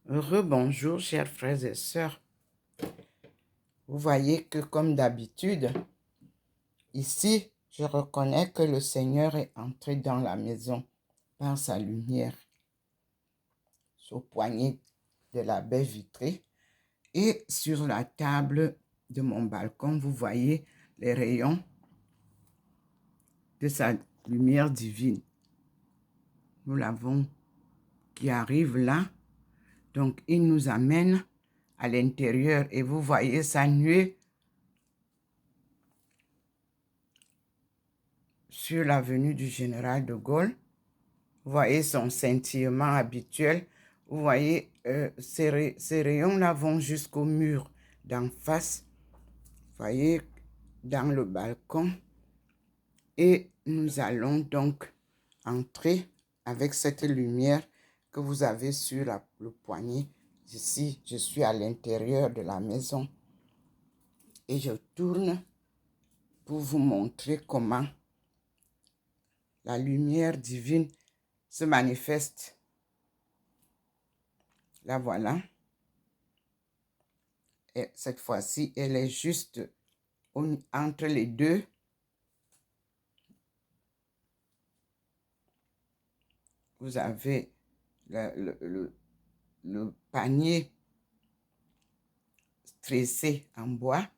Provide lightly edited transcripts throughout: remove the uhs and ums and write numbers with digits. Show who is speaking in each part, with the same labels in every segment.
Speaker 1: Rebonjour, chers frères et sœurs. Vous voyez que comme d'habitude, ici, je reconnais que le Seigneur est entré dans la maison par sa lumière au poignet de la baie vitrée et sur la table de mon balcon, vous voyez les rayons de sa lumière divine. Nous l'avons qui arrive là. Donc, il nous amène à l'intérieur et vous voyez sa nuée sur l'avenue du Général de Gaulle. Vous voyez son scintillement habituel. Vous voyez, ces rayons-là vont jusqu'au mur d'en face. Vous voyez, dans le balcon. Et nous allons donc entrer avec cette lumière que vous avez sur le poignet. Ici, je suis à l'intérieur de la maison. Et je tourne pour vous montrer comment la lumière divine se manifeste. La voilà. Et cette fois-ci, elle est juste entre les deux. Vous avez le panier tressé en bois.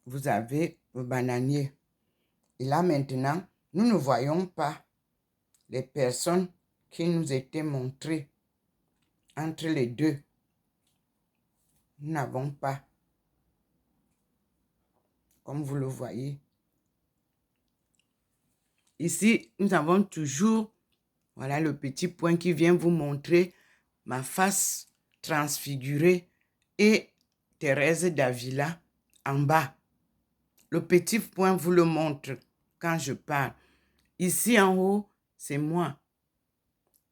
Speaker 1: Vous avez le bananier. Et là maintenant, nous ne voyons pas les personnes qui nous étaient montrées entre les deux. Nous n'avons pas, comme vous le voyez. Ici, nous avons toujours, voilà le petit point qui vient vous montrer ma face transfigurée et Thérèse d'Avila en bas. Le petit point vous le montre quand je parle. Ici en haut, c'est moi.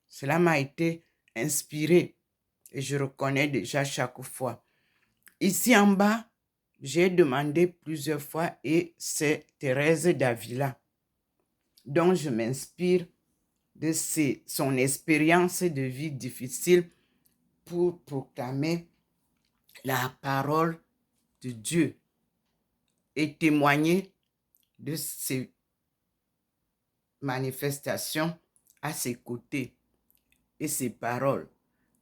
Speaker 1: Cela m'a été inspiré et je reconnais déjà chaque fois. Ici en bas, j'ai demandé plusieurs fois et c'est Thérèse d'Avila dont je m'inspire de son expérience de vie difficile pour proclamer la parole de Dieu et témoigner de ses manifestations à ses côtés et ses paroles.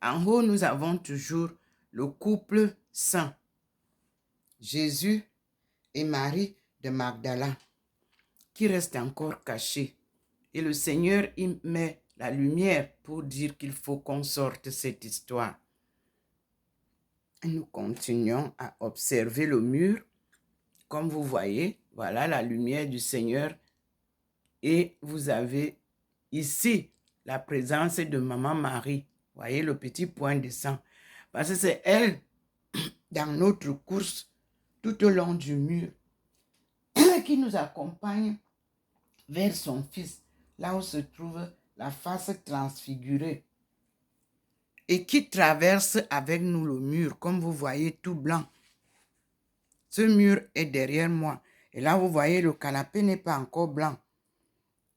Speaker 1: En haut, nous avons toujours le couple saint, Jésus et Marie de Magdala, qui reste encore caché. Et le Seigneur y met la lumière pour dire qu'il faut qu'on sorte cette histoire. Nous continuons à observer le mur. Comme vous voyez, voilà la lumière du Seigneur. Et vous avez ici la présence de Maman Marie. Vous voyez le petit point de sang. Parce que c'est elle, dans notre course, tout au long du mur, qui nous accompagne vers son Fils, là où se trouve la face transfigurée, et qui traverse avec nous le mur, comme vous voyez, tout blanc. Ce mur est derrière moi. Et là, vous voyez, le canapé n'est pas encore blanc.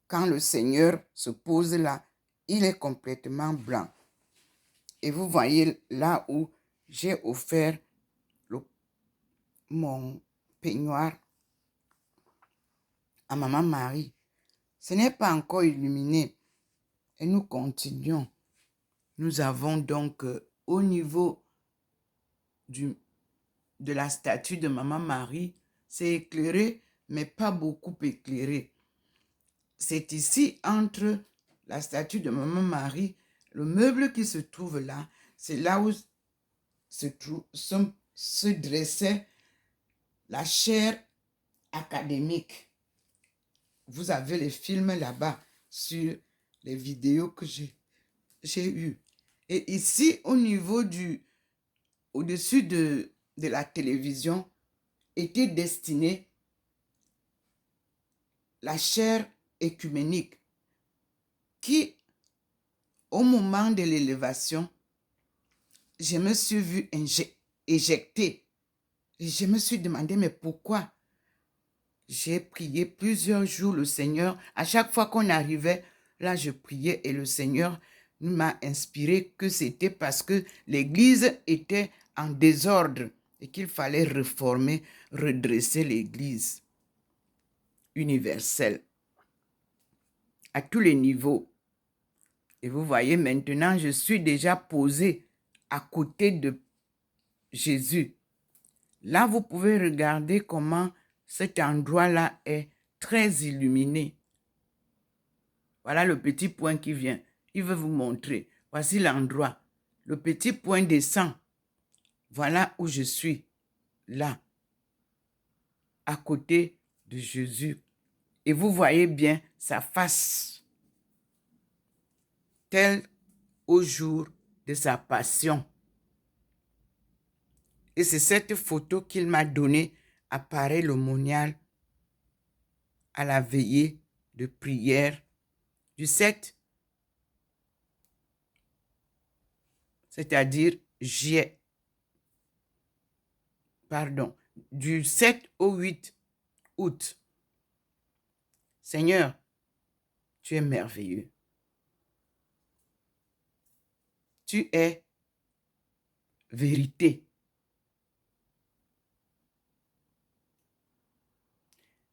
Speaker 1: Quand le Seigneur se pose là, il est complètement blanc. Et vous voyez là où j'ai offert mon peignoir à Maman Marie. Ce n'est pas encore illuminé. Et nous continuons. Nous avons donc au niveau de la statue de Maman Marie, c'est éclairé, mais pas beaucoup éclairé. C'est ici, entre la statue de Maman Marie, le meuble qui se trouve là, c'est là où se dressait la chaire académique. Vous avez les films là-bas sur les vidéos que j'ai eues. Et ici, au-dessus de la télévision, était destinée la chaire œcuménique qui, au moment de l'élévation, je me suis vue éjectée. Et je me suis demandé, mais pourquoi? J'ai prié plusieurs jours le Seigneur. À chaque fois qu'on arrivait, là, je priais et le Seigneur m'a inspiré que c'était parce que l'Église était en désordre et qu'il fallait réformer, redresser l'Église universelle à tous les niveaux. Et vous voyez, maintenant, je suis déjà posé à côté de Jésus. Là, vous pouvez regarder comment cet endroit-là est très illuminé. Voilà le petit point qui vient. Il veut vous montrer. Voici l'endroit. Le petit point descend. Voilà où je suis. Là. À côté de Jésus. Et vous voyez bien sa face. Tel au jour de sa passion. Et c'est cette photo qu'il m'a donnée à Paray l'aumônial à la veillée de prière du 7, c'est-à-dire du 7 au 8 août. Seigneur, tu es merveilleux. Tu es vérité.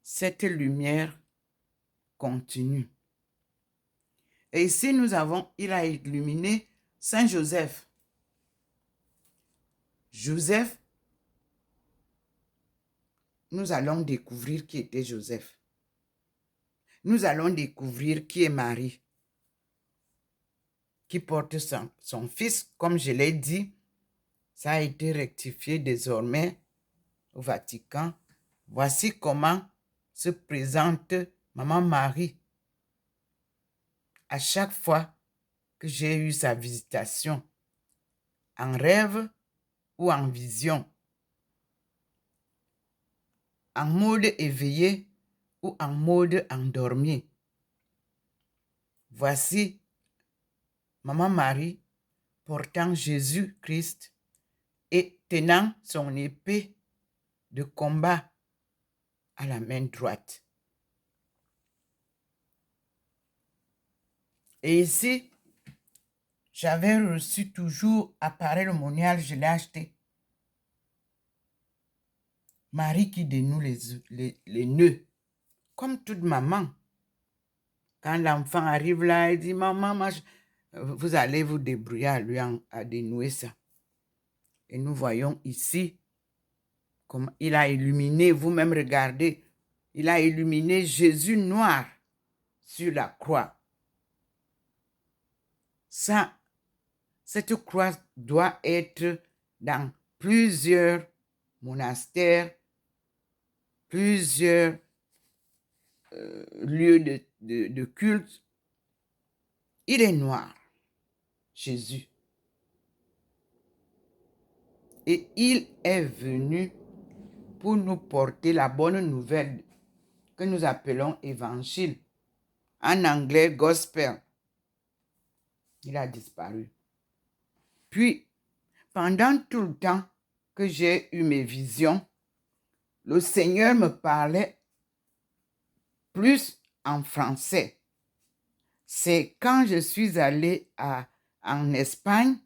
Speaker 1: Cette lumière continue. Et ici, il a illuminé Saint Joseph. Joseph, nous allons découvrir qui était Joseph. Nous allons découvrir qui est Marie, qui porte son fils, comme je l'ai dit. Ça a été rectifié désormais au Vatican. Voici comment se présente Maman Marie à chaque fois que j'ai eu sa visitation, en rêve ou en vision, en mode éveillé ou en mode endormi. Voici Maman Marie portant Jésus-Christ et tenant son épée de combat à la main droite. Et ici, j'avais reçu toujours à Paray l'aumônial, je l'ai acheté. Marie qui dénoue les nœuds, comme toute maman. Quand l'enfant arrive là, il dit, maman, vous allez vous débrouiller à dénouer ça. Et nous voyons ici comment il a illuminé, vous-même regardez, il a illuminé Jésus noir sur la croix. Ça, cette croix doit être dans plusieurs monastères, plusieurs lieux de culte. Il est noir, Jésus. Et il est venu pour nous porter la bonne nouvelle que nous appelons évangile. En anglais, gospel. Il a disparu. Puis, pendant tout le temps que j'ai eu mes visions, le Seigneur me parlait plus en français. C'est quand je suis allée en Espagne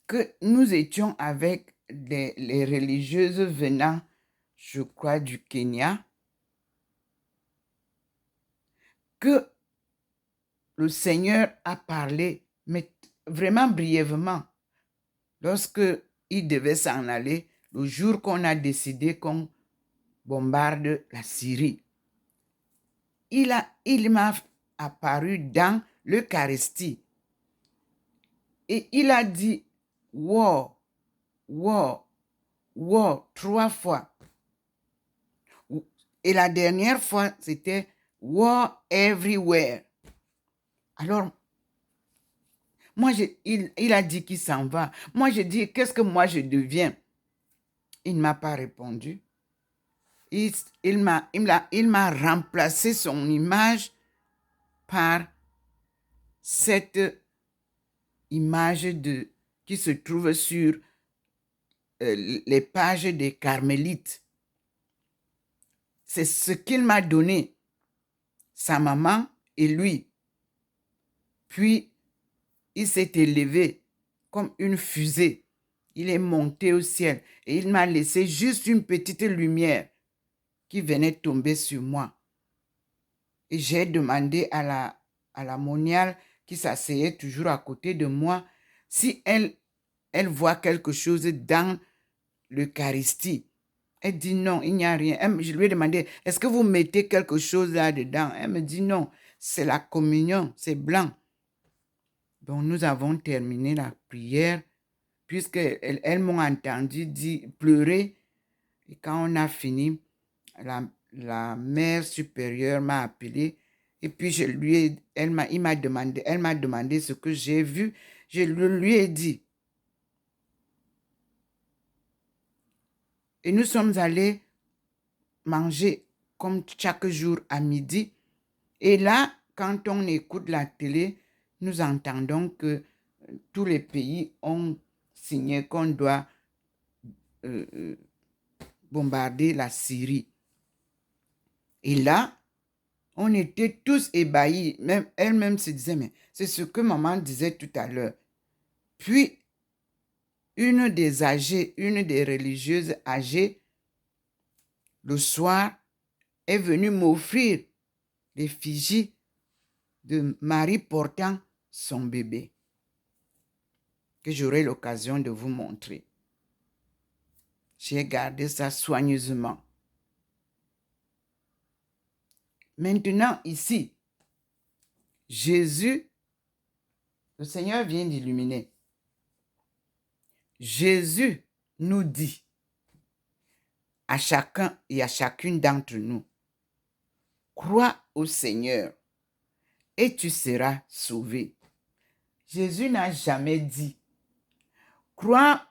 Speaker 1: que nous étions avec les religieuses venant, je crois, du Kenya, que le Seigneur a parlé, mais vraiment brièvement, lorsque il devait s'en aller, le jour qu'on a décidé qu'on bombarde la Syrie. Il m'a apparu dans l'Eucharistie. Et il a dit « war, war, war » 3 fois. Et la dernière fois, c'était « war everywhere ». Alors, moi, il a dit qu'il s'en va. Moi, je dis, qu'est-ce que moi je deviens? Il ne m'a pas répondu. Il m'a remplacé son image par cette image qui se trouve sur les pages des Carmélites. C'est ce qu'il m'a donné, sa maman et lui. Puis, il s'est élevé comme une fusée. Il est monté au ciel et il m'a laissé juste une petite lumière qui venait tomber sur moi. Et j'ai demandé à la moniale qui s'asseyait toujours à côté de moi si elle voit quelque chose dans l'Eucharistie. Elle dit non, il n'y a rien. Je lui ai demandé, est-ce que vous mettez quelque chose là-dedans? Elle me dit non, c'est la communion, c'est blanc. Donc nous avons terminé la prière puisqu'elles m'ont entendu dire, pleurer. Et quand on a fini, la mère supérieure m'a appelé et puis elle m'a demandé ce que j'ai vu. Je lui ai dit. Et nous sommes allés manger comme chaque jour à midi. Et là, quand on écoute la télé, nous entendons que tous les pays ont signé qu'on doit bombarder la Syrie. Et là, on était tous ébahis. Même elle-même se disait, mais c'est ce que maman disait tout à l'heure. Puis, une des religieuses âgées, le soir, est venue m'offrir l'effigie de Marie portant son bébé, que j'aurai l'occasion de vous montrer. J'ai gardé ça soigneusement. Maintenant, ici, Jésus, le Seigneur vient d'illuminer. Jésus nous dit à chacun et à chacune d'entre nous, crois au Seigneur et tu seras sauvé. Jésus n'a jamais dit, crois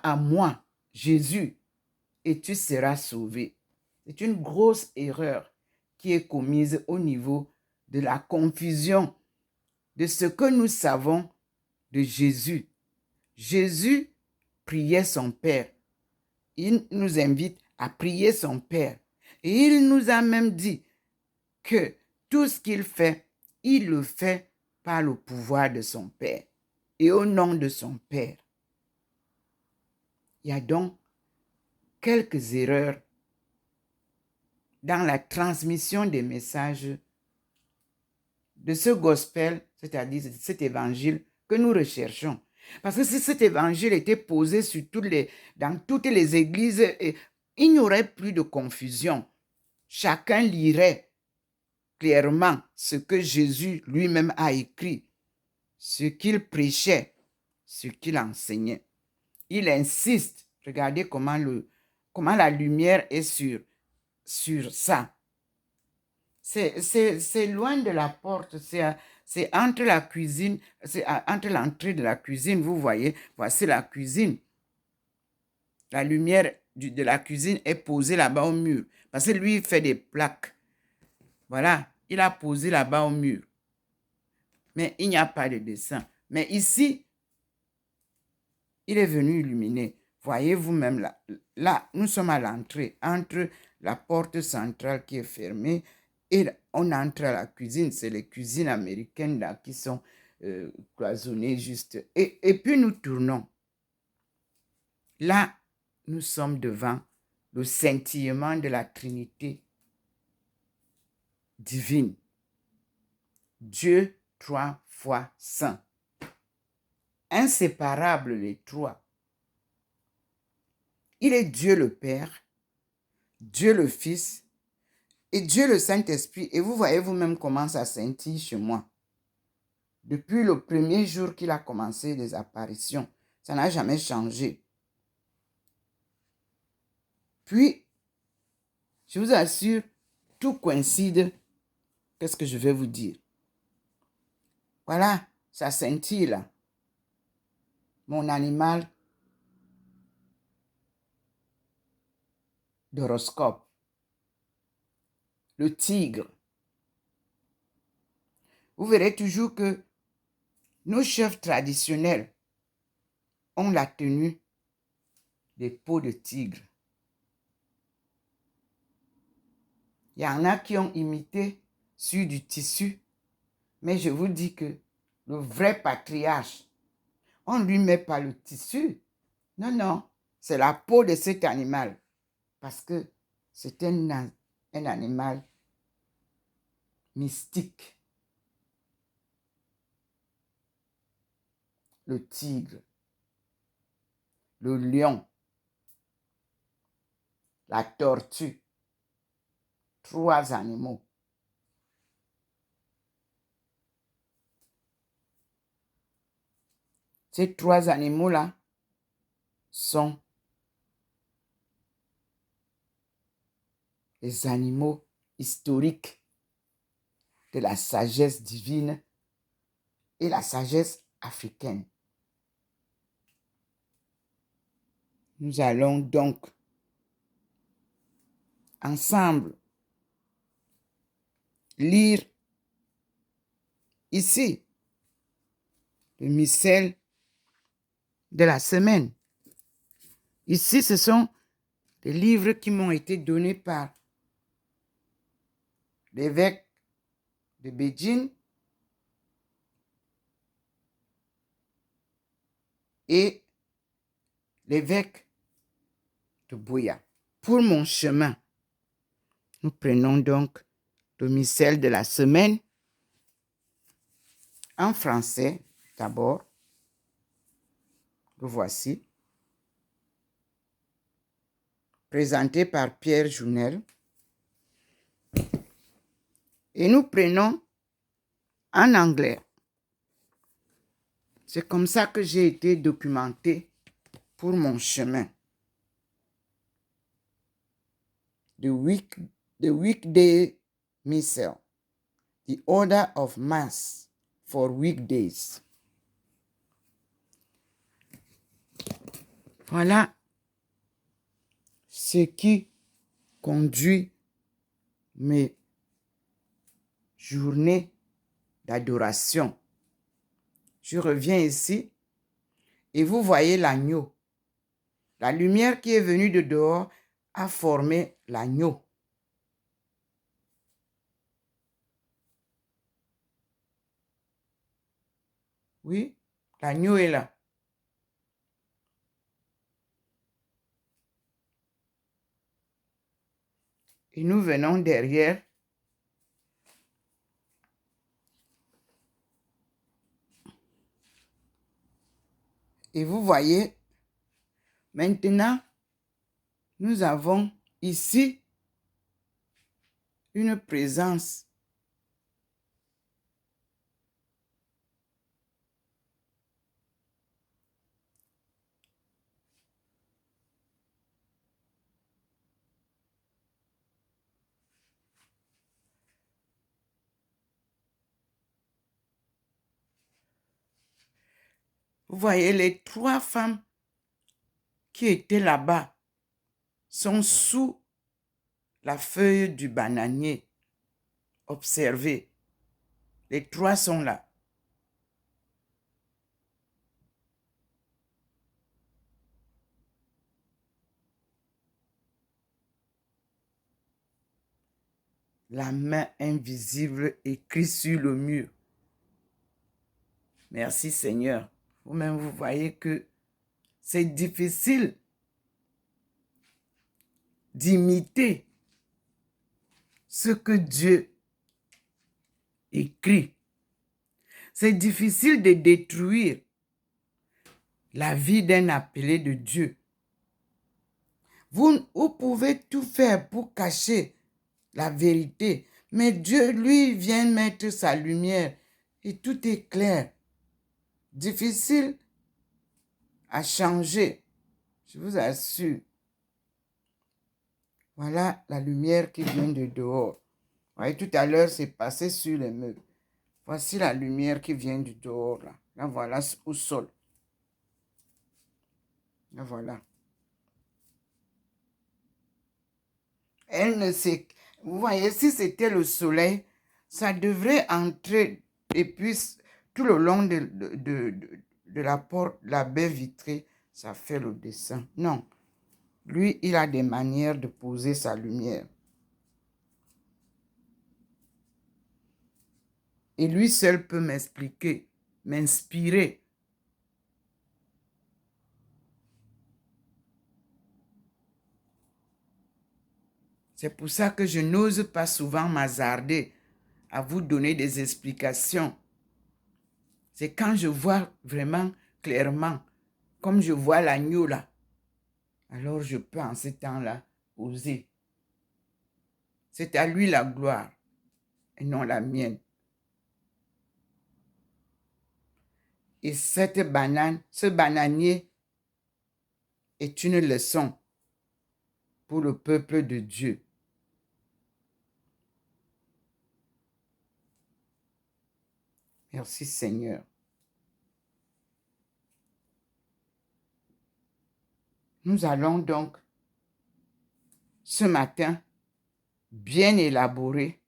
Speaker 1: à moi, Jésus, et tu seras sauvé. C'est une grosse erreur qui est commise au niveau de la confusion de ce que nous savons de Jésus. Jésus priait son Père. Il nous invite à prier son Père. Et il nous a même dit que tout ce qu'il fait, il le fait par le pouvoir de son Père et au nom de son Père. Il y a donc quelques erreurs dans la transmission des messages de ce gospel, c'est-à-dire de cet évangile que nous recherchons. Parce que si cet évangile était posé dans toutes les églises, il n'y aurait plus de confusion. Chacun lirait clairement ce que Jésus lui-même a écrit, ce qu'il prêchait, ce qu'il enseignait. Il insiste, regardez comment la lumière est sur ça. C'est loin de la porte, c'est entre la cuisine, c'est entre l'entrée de la cuisine, vous voyez, voici la cuisine. La lumière de la cuisine est posée là-bas au mur, parce que lui, il fait des plaques. Voilà, il a posé là-bas au mur. Mais il n'y a pas de dessin. Mais ici, il est venu illuminer. Voyez vous-même là. Là, nous sommes à l'entrée, entre la porte centrale qui est fermée et on entre à la cuisine. C'est les cuisines américaines là qui sont cloisonnées juste. Et puis nous tournons. Là, nous sommes devant le scintillement de la Trinité divine. Dieu 3 fois saint. Inséparables les trois. Il est Dieu le Père, Dieu le Fils et Dieu le Saint-Esprit. Et vous voyez vous-même comment ça scintille chez moi. Depuis le premier jour qu'il a commencé les apparitions, ça n'a jamais changé. Puis, je vous assure, tout coïncide. Qu'est-ce que je vais vous dire? Voilà, ça scintille là. Mon animal d'horoscope. Le tigre. Vous verrez toujours que nos chefs traditionnels ont la tenue des peaux de tigre. Il y en a qui ont imité sur du tissu Mais je vous dis que le vrai patriarche, on ne lui met pas le tissu. Non, non, c'est la peau de cet animal. Parce que c'est un animal mystique. Le tigre, le lion, la tortue, 3 animaux. Ces 3 animaux-là sont les animaux historiques de la sagesse divine et la sagesse africaine. Nous allons donc ensemble lire ici le missel de la semaine. Ici, ce sont des livres qui m'ont été donnés par l'évêque de Beijing et l'évêque de Buea. Pour mon chemin, nous prenons donc le missel de la semaine en français d'abord. Le voici. Présenté par Pierre Jounel. Et nous prenons en anglais. C'est comme ça que j'ai été documenté pour mon chemin. The weekday missal. The order of mass for weekdays. Voilà ce qui conduit mes journées d'adoration. Je reviens ici et vous voyez l'agneau. La lumière qui est venue de dehors a formé l'agneau. Oui, l'agneau est là. Et nous venons derrière. Et vous voyez, maintenant, nous avons ici une présence. Vous voyez, les 3 femmes qui étaient là-bas sont sous la feuille du bananier. Observez, les 3 sont là. La main invisible écrit sur le mur. Merci Seigneur. Vous-même, vous voyez que c'est difficile d'imiter ce que Dieu écrit. C'est difficile de détruire la vie d'un appelé de Dieu. Vous pouvez tout faire pour cacher la vérité, mais Dieu, lui, vient mettre sa lumière et tout est clair. Difficile à changer, je vous assure. Voilà la lumière qui vient de dehors. Vous voyez, tout à l'heure, c'est passé sur les meubles. Voici la lumière qui vient du dehors, là. Là, voilà, au sol. Là, voilà. Elle ne sait... Vous voyez, si c'était le soleil, ça devrait entrer et puis tout le long de la porte, la baie vitrée, ça fait le dessin. Non. Lui, il a des manières de poser sa lumière. Et lui seul peut m'expliquer, m'inspirer. C'est pour ça que je n'ose pas souvent m'hasarder à vous donner des explications. C'est quand je vois vraiment clairement, comme je vois l'agneau là, alors je peux en ce temps-là oser. C'est à lui la gloire et non la mienne. Et cette banane, ce bananier est une leçon pour le peuple de Dieu. Merci Seigneur. Nous allons donc ce matin bien élaborer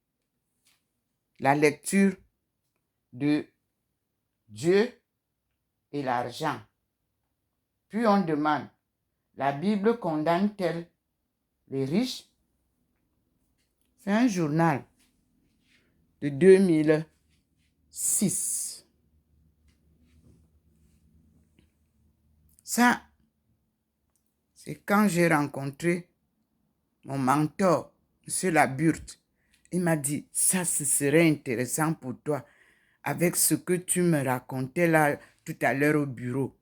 Speaker 1: la lecture de Dieu et l'argent. Puis on demande, la Bible condamne-t-elle les riches? C'est un journal de 2006. Ça, c'est quand j'ai rencontré mon mentor, M. Laburte. Il m'a dit, ça, ce serait intéressant pour toi avec ce que tu me racontais là tout à l'heure au bureau.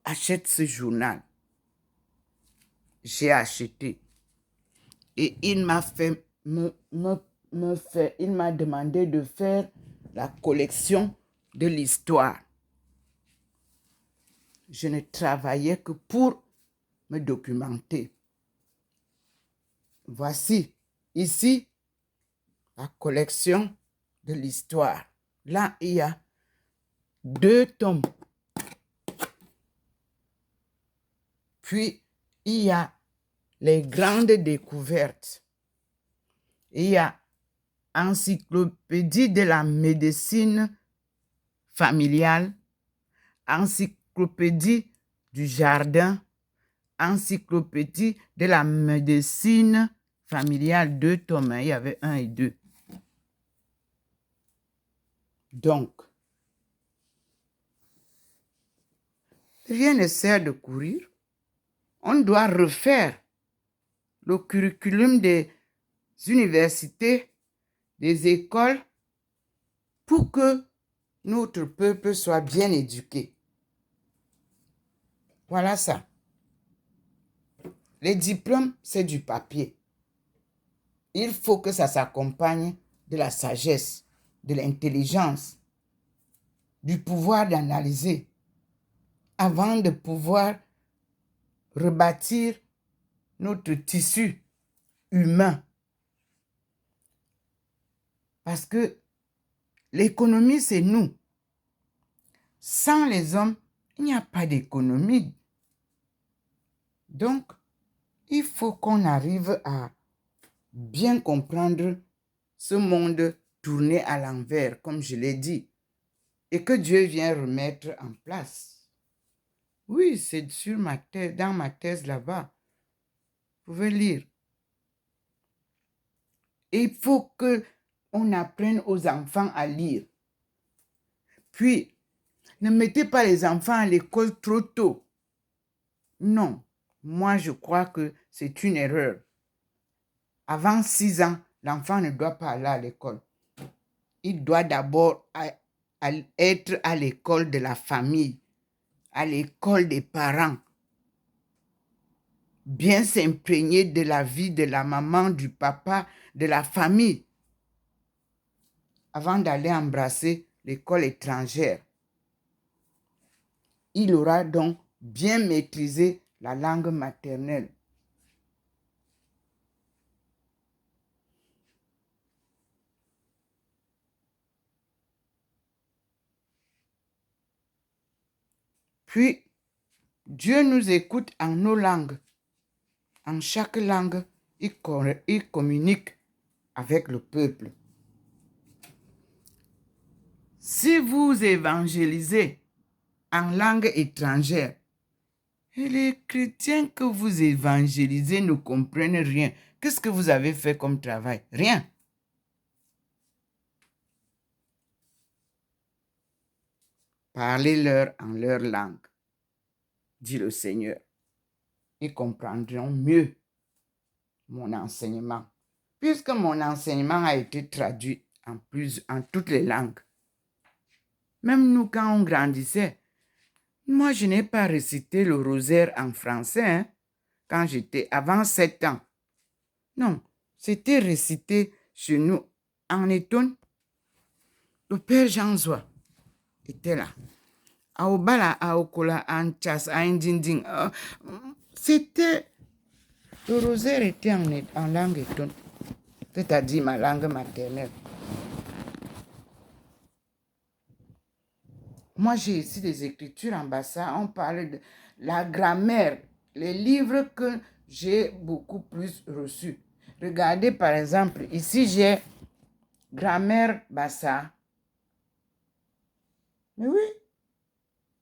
Speaker 1: Achète ce journal. J'ai acheté. Et il m'a fait il m'a demandé de faire la collection de l'histoire. Je ne travaillais que pour me documenter. Voici ici la collection de l'histoire. Là, il y a 2 tomes. Puis, il y a les grandes découvertes. Il y a encyclopédie de la médecine familiale, encyclopédie du jardin, encyclopédie de la médecine familiale, 2 tomes. Il y avait 1 et 2. Donc, rien ne sert de courir. On doit refaire le curriculum des universités, des écoles, pour que notre peuple soit bien éduqué. Voilà ça. Les diplômes, c'est du papier. Il faut que ça s'accompagne de la sagesse, de l'intelligence, du pouvoir d'analyser, avant de pouvoir rebâtir notre tissu humain. Parce que l'économie, c'est nous. Sans les hommes, il n'y a pas d'économie. Donc, il faut qu'on arrive à bien comprendre ce monde tourné à l'envers, comme je l'ai dit, et que Dieu vient remettre en place. Oui, c'est sur ma thèse, dans ma thèse là-bas. Vous pouvez lire. Et il faut qu'on apprenne aux enfants à lire. Puis, ne mettez pas les enfants à l'école trop tôt. Non, moi je crois que c'est une erreur. Avant 6 ans, l'enfant ne doit pas aller à l'école. Il doit d'abord être à l'école de la famille, à l'école des parents. Bien s'imprégner de la vie de la maman, du papa, de la famille, avant d'aller embrasser l'école étrangère. Il aura donc bien maîtrisé la langue maternelle. Puis, Dieu nous écoute en nos langues. En chaque langue, il communique avec le peuple. Si vous évangélisez en langue étrangère, et les chrétiens que vous évangélisez ne comprennent rien, qu'est-ce que vous avez fait comme travail? Rien. Parlez-leur en leur langue, dit le Seigneur. Ils comprendront mieux mon enseignement, puisque mon enseignement a été traduit en toutes les langues. Même nous, quand on grandissait, moi, je n'ai pas récité le rosaire en français quand j'étais avant 7 ans. Non, c'était récité chez nous en étonne. Le père Jean-Zois était là. Aobala, Aokola, Anchas, Aindinding. C'était. Le rosaire était en langue étonne, c'est-à-dire ma langue maternelle. Moi, j'ai ici des écritures en bassa. On parle de la grammaire, les livres que j'ai beaucoup plus reçus. Regardez, par exemple, ici, j'ai grammaire bassa. Mais oui,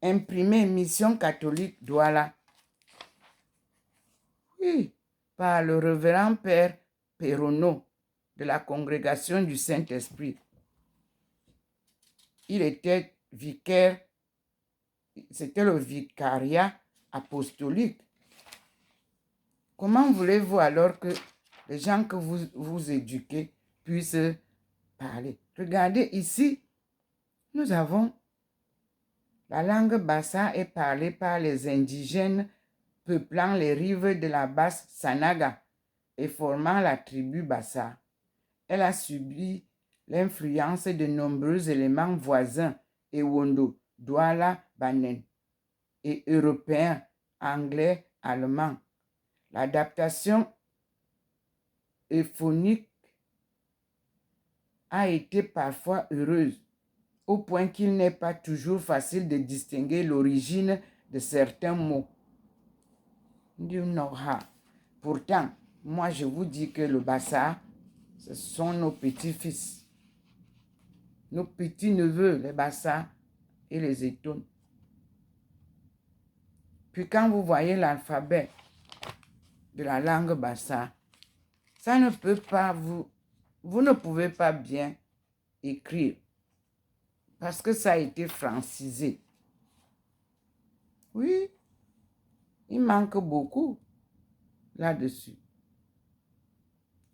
Speaker 1: imprimé, mission catholique Douala. Oui, par le révérend père Perronneau de la congrégation du Saint-Esprit. Il était vicaire, c'était le vicariat apostolique. Comment voulez-vous alors que les gens que vous éduquez puissent parler? Regardez ici, nous avons la langue bassa est parlée par les indigènes peuplant les rives de la basse Sanaga et formant la tribu bassa. Elle a subi l'influence de nombreux éléments voisins, Ewondo, Douala, Banen, et européens, anglais, allemands. L'adaptation euphonique a été parfois heureuse, au point qu'il n'est pas toujours facile de distinguer l'origine de certains mots. Pourtant, moi je vous dis que le bassa, ce sont nos petits-fils, nos petits-neveux, les bassa et les étones. Puis quand vous voyez l'alphabet de la langue bassa, ça ne peut pas vous ne pouvez pas bien écrire parce que ça a été francisé. Oui, il manque beaucoup là-dessus.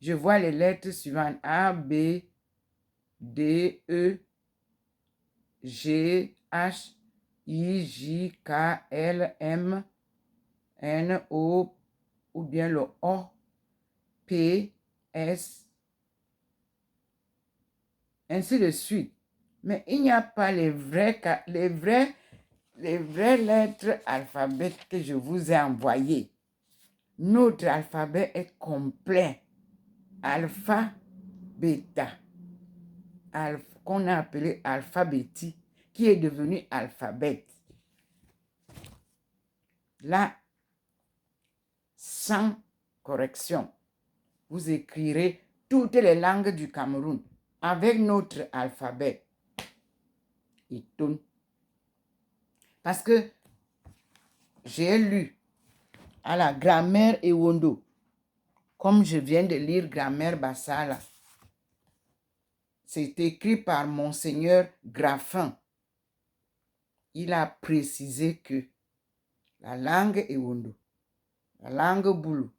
Speaker 1: Je vois les lettres suivantes: A, B, D, E, G, H, I, J, K, L, M, N, O, ou bien le O, P, S, ainsi de suite. Mais il n'y a pas les vraies lettres alphabétiques que je vous ai envoyées. Notre alphabet est complet. Alpha, bêta, qu'on a appelé alphabétique, qui est devenu alphabet. Là, sans correction, vous écrirez toutes les langues du Cameroun avec notre alphabet. Parce que j'ai lu à la grammaire Ewondo, comme je viens de lire grammaire Bassala. C'est écrit par Monseigneur Graffin. Il a précisé que la langue Ewondo, la langue Boulou,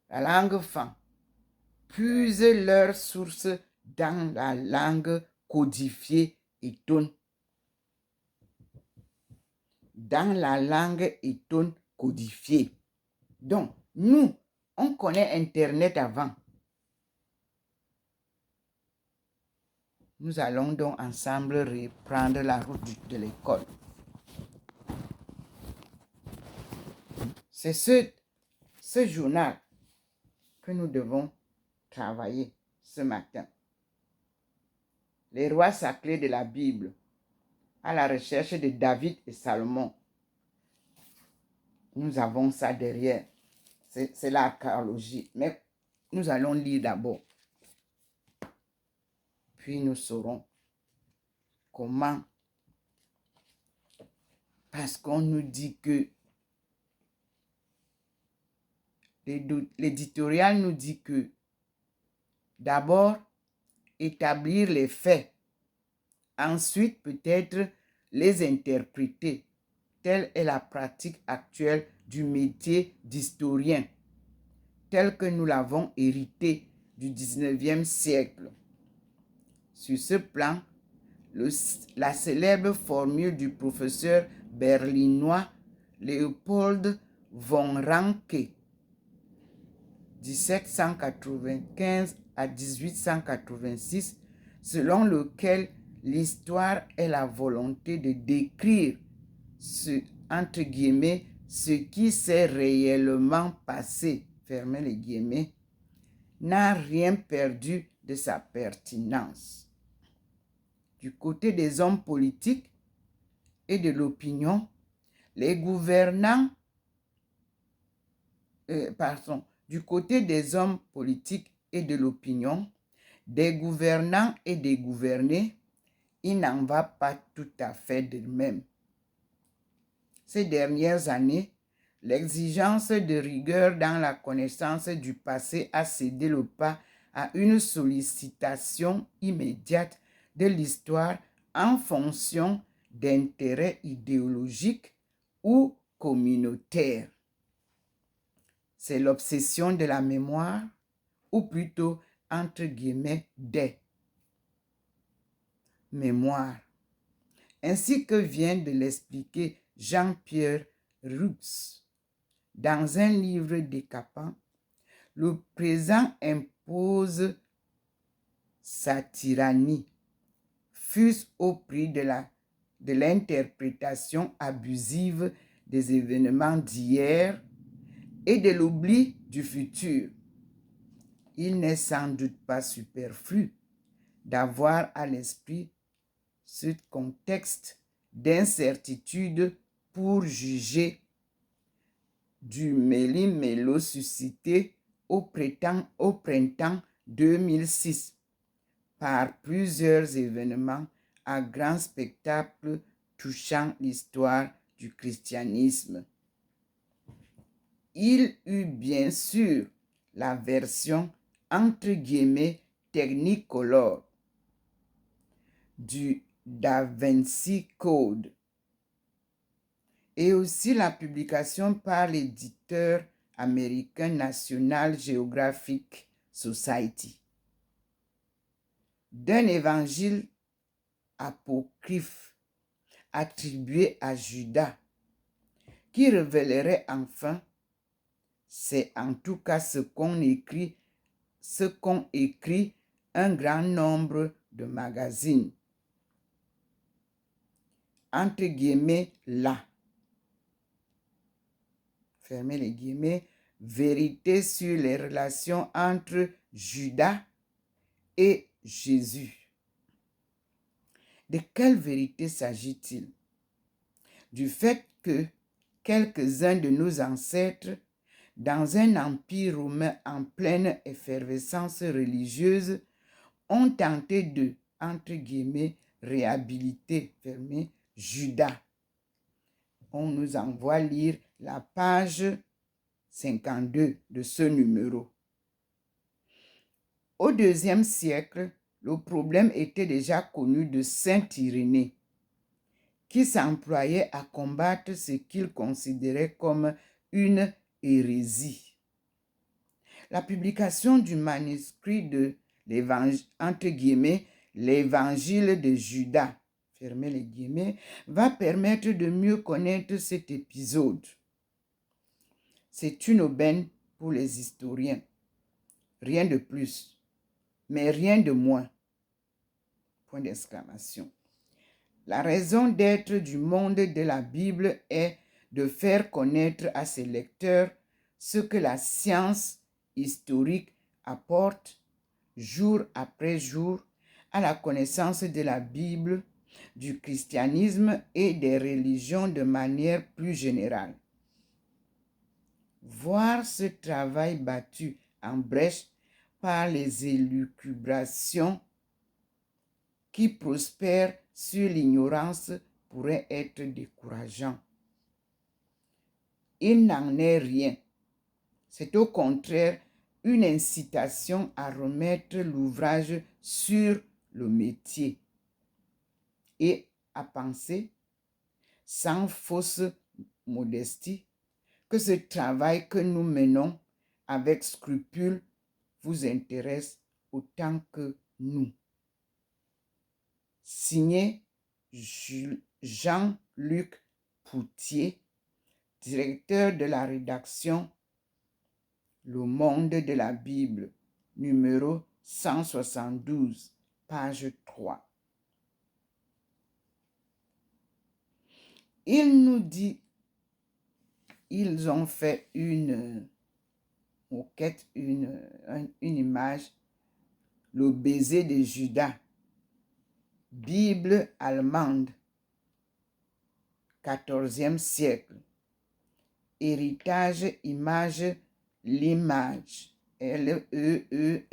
Speaker 1: la langue Fan puisent leur source dans la langue codifiée Eton. Dans la langue Eton codifiée. Donc, nous, on connaît Internet avant. Nous allons donc ensemble reprendre la route de l'école. C'est ce journal que nous devons travailler ce matin. Les rois sacrés de la Bible, à la recherche de David et Salomon. Nous avons ça derrière. C'est l'archéologie. Mais nous allons lire d'abord. Puis nous saurons comment. Parce qu'on nous dit que l'éditorial nous dit que d'abord, établir les faits. Ensuite, peut-être les interpréter. Telle est la pratique actuelle du métier d'historien, tel que nous l'avons hérité du 19e siècle. Sur ce plan, la célèbre formule du professeur berlinois Leopold von Ranke, 1795 à 1886, selon lequel l'histoire est la volonté de décrire entre guillemets, ce qui s'est réellement passé, fermez les guillemets, n'a rien perdu de sa pertinence. Du côté des hommes politiques et de l'opinion, les gouvernants, du côté des hommes politiques et de l'opinion, des gouvernants et des gouvernés, il n'en va pas tout à fait de même. Ces dernières années, l'exigence de rigueur dans la connaissance du passé a cédé le pas à une sollicitation immédiate de l'histoire en fonction d'intérêts idéologiques ou communautaires. C'est l'obsession de la mémoire, ou plutôt, entre guillemets, des mémoires. Ainsi que vient de l'expliquer Jean-Pierre Rux dans un livre décapant, le présent impose sa tyrannie, fût-ce au prix de l'interprétation abusive des événements d'hier et de l'oubli du futur. Il n'est sans doute pas superflu d'avoir à l'esprit ce contexte d'incertitude pour juger du méli-mélo suscité au printemps 2006 par plusieurs événements à grand spectacle touchant l'histoire du christianisme. Il eut bien sûr la version entre guillemets technicolor du Da Vinci Code et aussi la publication par l'éditeur américain National Geographic Society d'un évangile apocryphe attribué à Judas qui révélerait enfin, c'est en tout cas ce qu'ont écrit un grand nombre de magazines. Entre guillemets, là. Fermez les guillemets, vérité sur les relations entre Judas et Jésus. De quelle vérité s'agit-il? Du fait que quelques-uns de nos ancêtres, dans un empire romain en pleine effervescence religieuse, ont tenté de, entre guillemets, réhabiliter, fermez, Judas. On nous envoie lire la page 52 de ce numéro. Au IIe siècle, le problème était déjà connu de saint Irénée, qui s'employait à combattre ce qu'il considérait comme une hérésie. La publication du manuscrit de l'évangile de Judas, fermez les guillemets, va permettre de mieux connaître cet épisode. C'est une aubaine pour les historiens. Rien de plus, mais rien de moins. Point d'exclamation. La raison d'être du monde de la Bible est de faire connaître à ses lecteurs ce que la science historique apporte jour après jour à la connaissance de la Bible, du christianisme et des religions de manière plus générale. Voir ce travail battu en brèche par les élucubrations qui prospèrent sur l'ignorance pourrait être décourageant. Il n'en est rien. C'est au contraire une incitation à remettre l'ouvrage sur le métier et à penser sans fausse modestie, que ce travail que nous menons avec scrupule vous intéresse autant que nous. Signé Jean-Luc Poutier, directeur de la rédaction Le Monde de la Bible, numéro 172, page 3. Il nous dit, ils ont fait une moquette, une image, le baiser de Judas, Bible allemande, 14e siècle, héritage, image, l'image, L-E-E-M-A-G-E.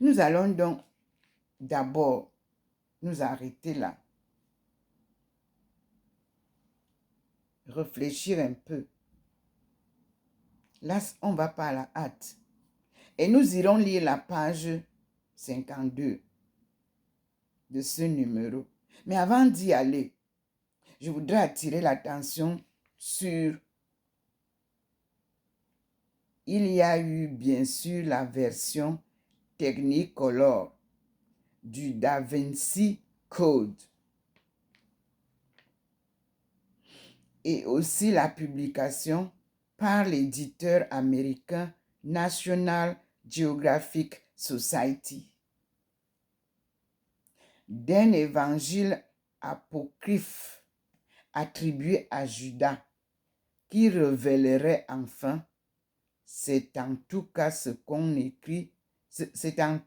Speaker 1: Nous allons donc d'abord nous arrêter là. Réfléchir un peu. Là, on ne va pas à la hâte. Et nous irons lire la page 52 de ce numéro. Mais avant d'y aller, je voudrais attirer l'attention sur... Il y a eu bien sûr la version Technicolor du DaVinci Code et aussi la publication par l'éditeur américain National Geographic Society d'un évangile apocryphe attribué à Judas qui révélerait enfin, c'est en tout cas ce qu'on écrit, c'est en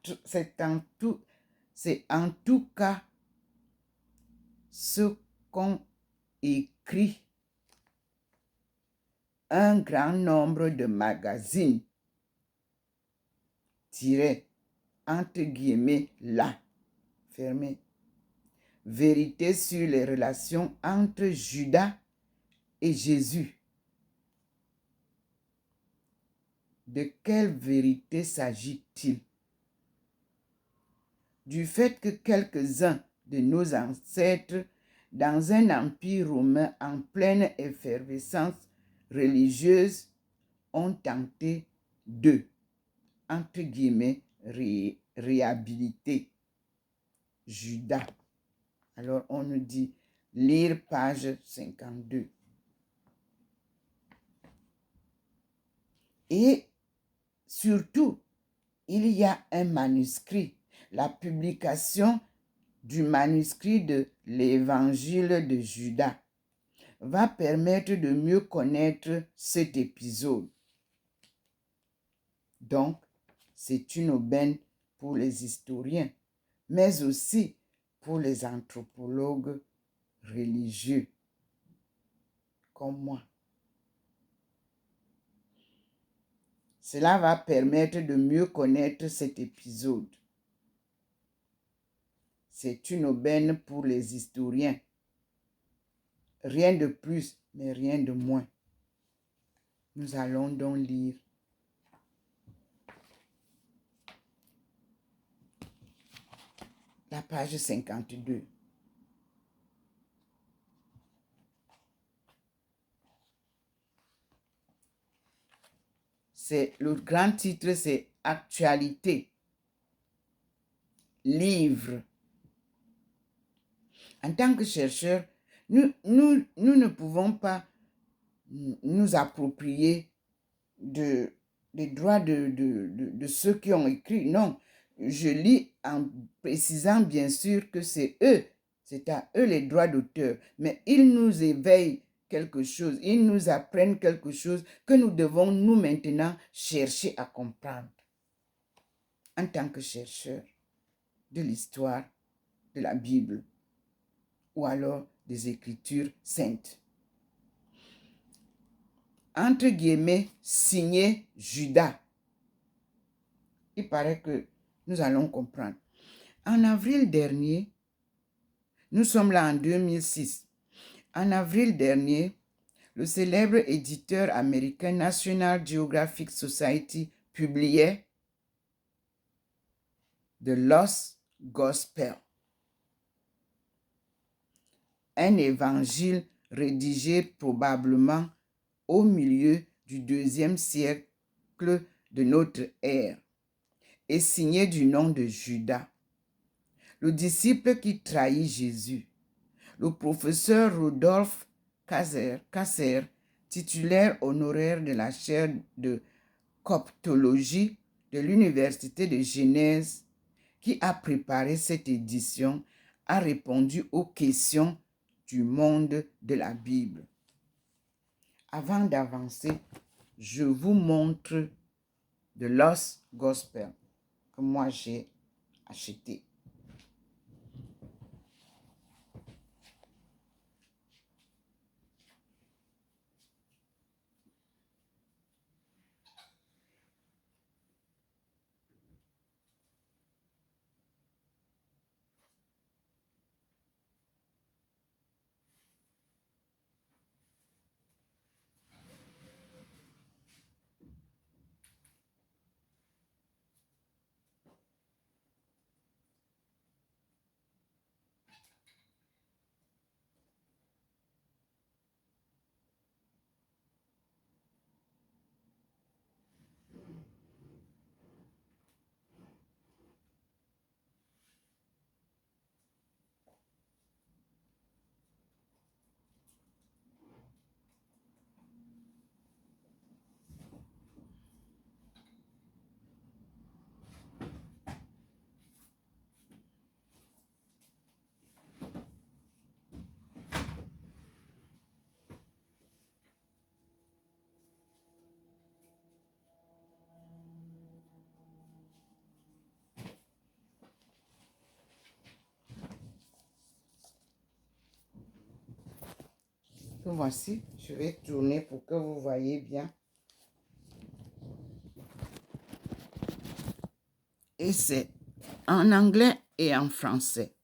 Speaker 1: tout cas ce qu'on écrit un grand nombre de magazines tirés entre guillemets là, fermé. Vérité sur les relations entre Judas et Jésus. De quelle vérité s'agit-il? Du fait que quelques-uns de nos ancêtres, dans un empire romain en pleine effervescence religieuse, ont tenté de, entre guillemets, réhabiliter Judas. Alors on nous dit, lire page 52. Et surtout, il y a un manuscrit, la publication du manuscrit de l'évangile de Judas va permettre de mieux connaître cet épisode. Donc, c'est une aubaine pour les historiens, mais aussi pour les anthropologues religieux, comme moi. Cela va permettre de mieux connaître cet épisode. C'est une aubaine pour les historiens. Rien de plus, mais rien de moins. Nous allons donc lire la page 52. Le grand titre, c'est Actualité. Livre. En tant que chercheurs, nous ne pouvons pas nous approprier des droits de ceux qui ont écrit. Non, je lis en précisant bien sûr que c'est eux, c'est à eux les droits d'auteur. Mais ils nous éveillent quelque chose, ils nous apprennent quelque chose que nous devons nous maintenant chercher à comprendre. En tant que chercheurs de l'histoire de la Bible ou alors des Écritures saintes. Entre guillemets, signé Judas. Il paraît que nous allons comprendre. En avril dernier, nous sommes là en 2006. En avril dernier, le célèbre éditeur américain National Geographic Society publiait The Lost Gospel. Un évangile rédigé probablement au milieu du 2e siècle de notre ère et signé du nom de Judas, le disciple qui trahit Jésus. Le professeur Rudolf Kasser, titulaire honoraire de la chaire de coptologie de l'Université de Genèse, qui a préparé cette édition, a répondu aux questions du monde de la Bible. Avant d'avancer, je vous montre The Lost Gospel que moi j'ai acheté. Voici, je vais tourner pour que vous voyez bien. Et c'est en anglais et en français.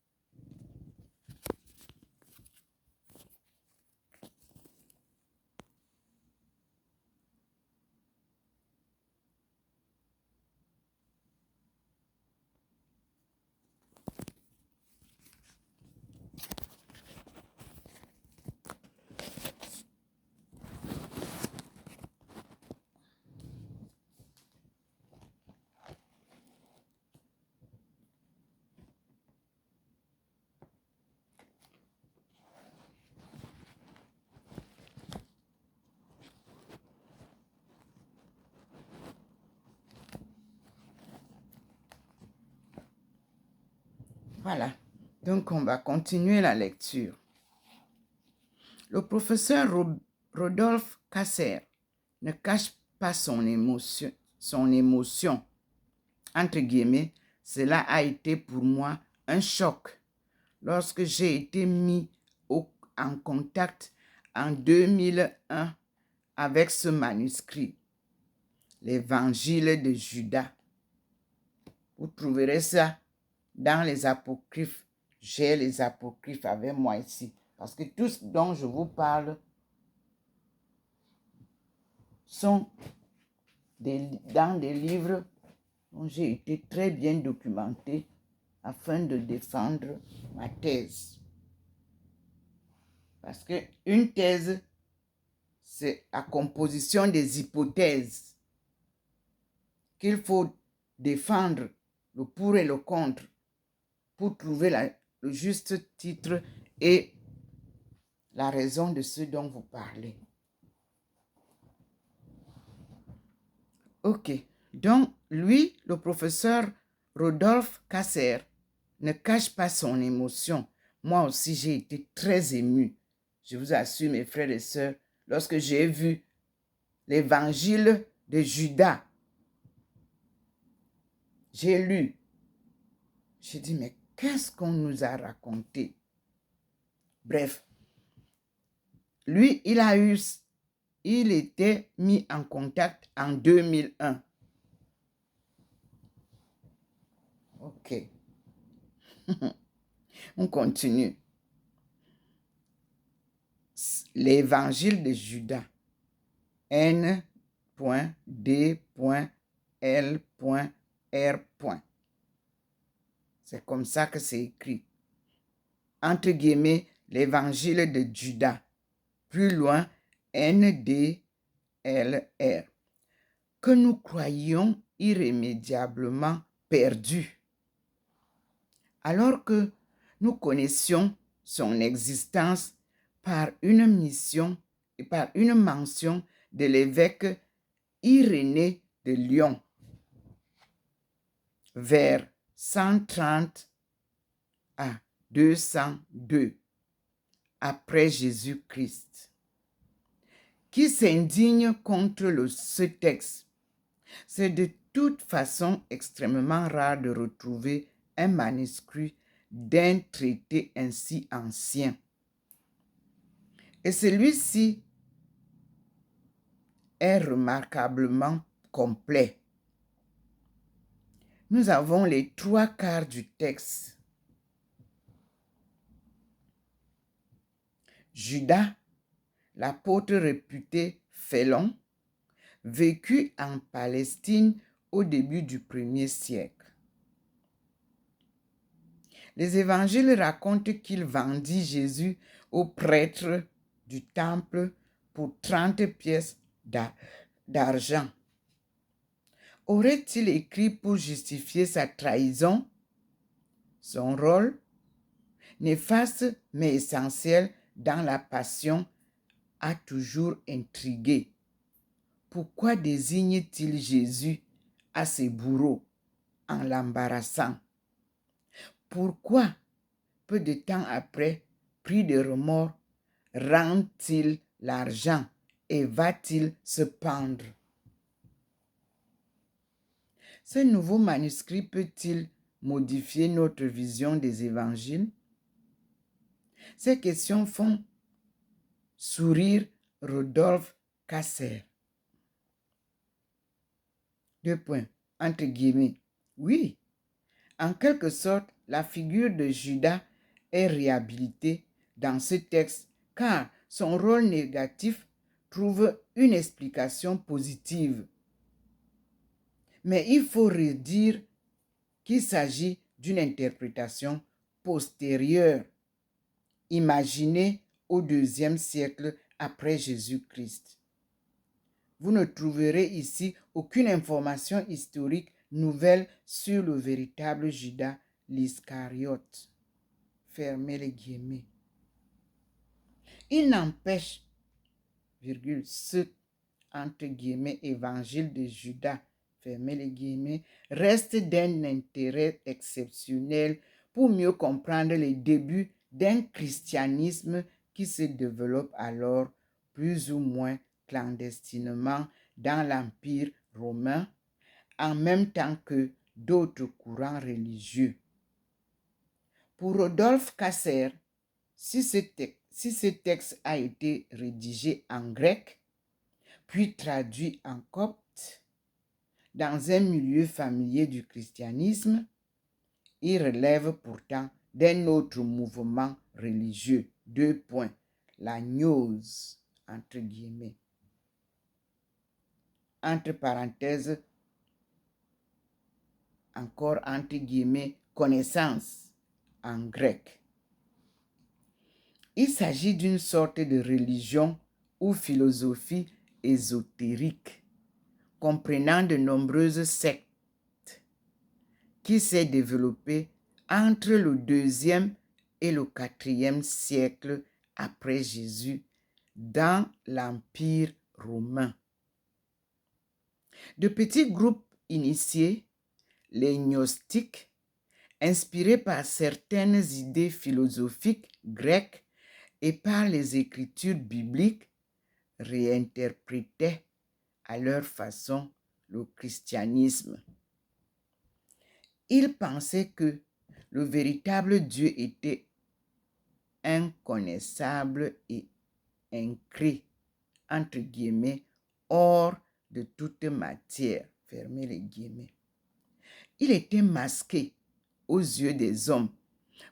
Speaker 1: Voilà, donc on va continuer la lecture. Le professeur Rodolphe Kasser ne cache pas son émotion. Entre guillemets, cela a été pour moi un choc lorsque j'ai été mis en contact en 2001 avec ce manuscrit, l'Évangile de Judas. Vous trouverez ça dans les apocryphes. J'ai les apocryphes avec moi ici. Parce que tout ce dont je vous parle sont dans des livres dont j'ai été très bien documenté afin de défendre ma thèse. Parce qu'une thèse, c'est la composition des hypothèses qu'il faut défendre, le pour et le contre, pour trouver le juste titre et la raison de ce dont vous parlez. Ok, donc lui, le professeur Rodolphe Kasser, ne cache pas son émotion. Moi aussi, j'ai été très ému. Je vous assure, mes frères et sœurs, lorsque j'ai vu l'évangile de Judas, j'ai lu. J'ai dit, mais qu'est-ce qu'on nous a raconté? Bref, lui, il était mis en contact en 2001. Ok. On continue. L'évangile de Judas. N.D.L.R. C'est comme ça que c'est écrit. Entre guillemets, l'évangile de Judas. Plus loin, NDLR. Que nous croyions irrémédiablement perdus. Alors que nous connaissions son existence par une mission et par une mention de l'évêque Irénée de Lyon, vers 130 à 202 après Jésus-Christ, qui s'indigne contre ce texte. C'est de toute façon extrêmement rare de retrouver un manuscrit d'un traité ainsi ancien. Et celui-ci est remarquablement complet. Nous avons les 3/4 du texte. Judas, l'apôtre réputé félon, vécut en Palestine au début du 1er siècle. Les évangiles racontent qu'il vendit Jésus aux prêtres du temple pour 30 pièces d'argent. Aurait-il écrit pour justifier sa trahison? Son rôle, néfaste mais essentiel dans la passion, a toujours intrigué. Pourquoi désigne-t-il Jésus à ses bourreaux en l'embarrassant? Pourquoi, peu de temps après, pris de remords, rend-il l'argent et va-t-il se pendre? Ce nouveau manuscrit peut-il modifier notre vision des évangiles? Ces questions font sourire Rodolphe Casser. Entre guillemets. Oui, en quelque sorte, la figure de Judas est réhabilitée dans ce texte car son rôle négatif trouve une explication positive. Mais il faut redire qu'il s'agit d'une interprétation postérieure, imaginée au IIe siècle après Jésus-Christ. Vous ne trouverez ici aucune information historique nouvelle sur le véritable Judas l'Iscariote. Fermez les guillemets. Il n'empêche, ce entre guillemets évangile de Judas, fermez les guillemets, reste d'un intérêt exceptionnel pour mieux comprendre les débuts d'un christianisme qui se développe alors plus ou moins clandestinement dans l'Empire romain, en même temps que d'autres courants religieux. Pour Rodolphe Casser, si ce texte a été rédigé en grec, puis traduit en copte, dans un milieu familier du christianisme, il relève pourtant d'un autre mouvement religieux. La gnose, entre guillemets. Entre parenthèses, encore entre guillemets, connaissance en grec. Il s'agit d'une sorte de religion ou philosophie ésotérique, comprenant de nombreuses sectes, qui s'est développée entre le 2e et le 4e siècle après Jésus dans l'Empire romain. De petits groupes initiés, les gnostiques, inspirés par certaines idées philosophiques grecques et par les écritures bibliques, réinterprétaient à leur façon le christianisme. Ils pensaient que le véritable Dieu était inconnaissable et incré, entre guillemets, hors de toute matière, fermez les guillemets. Il était masqué aux yeux des hommes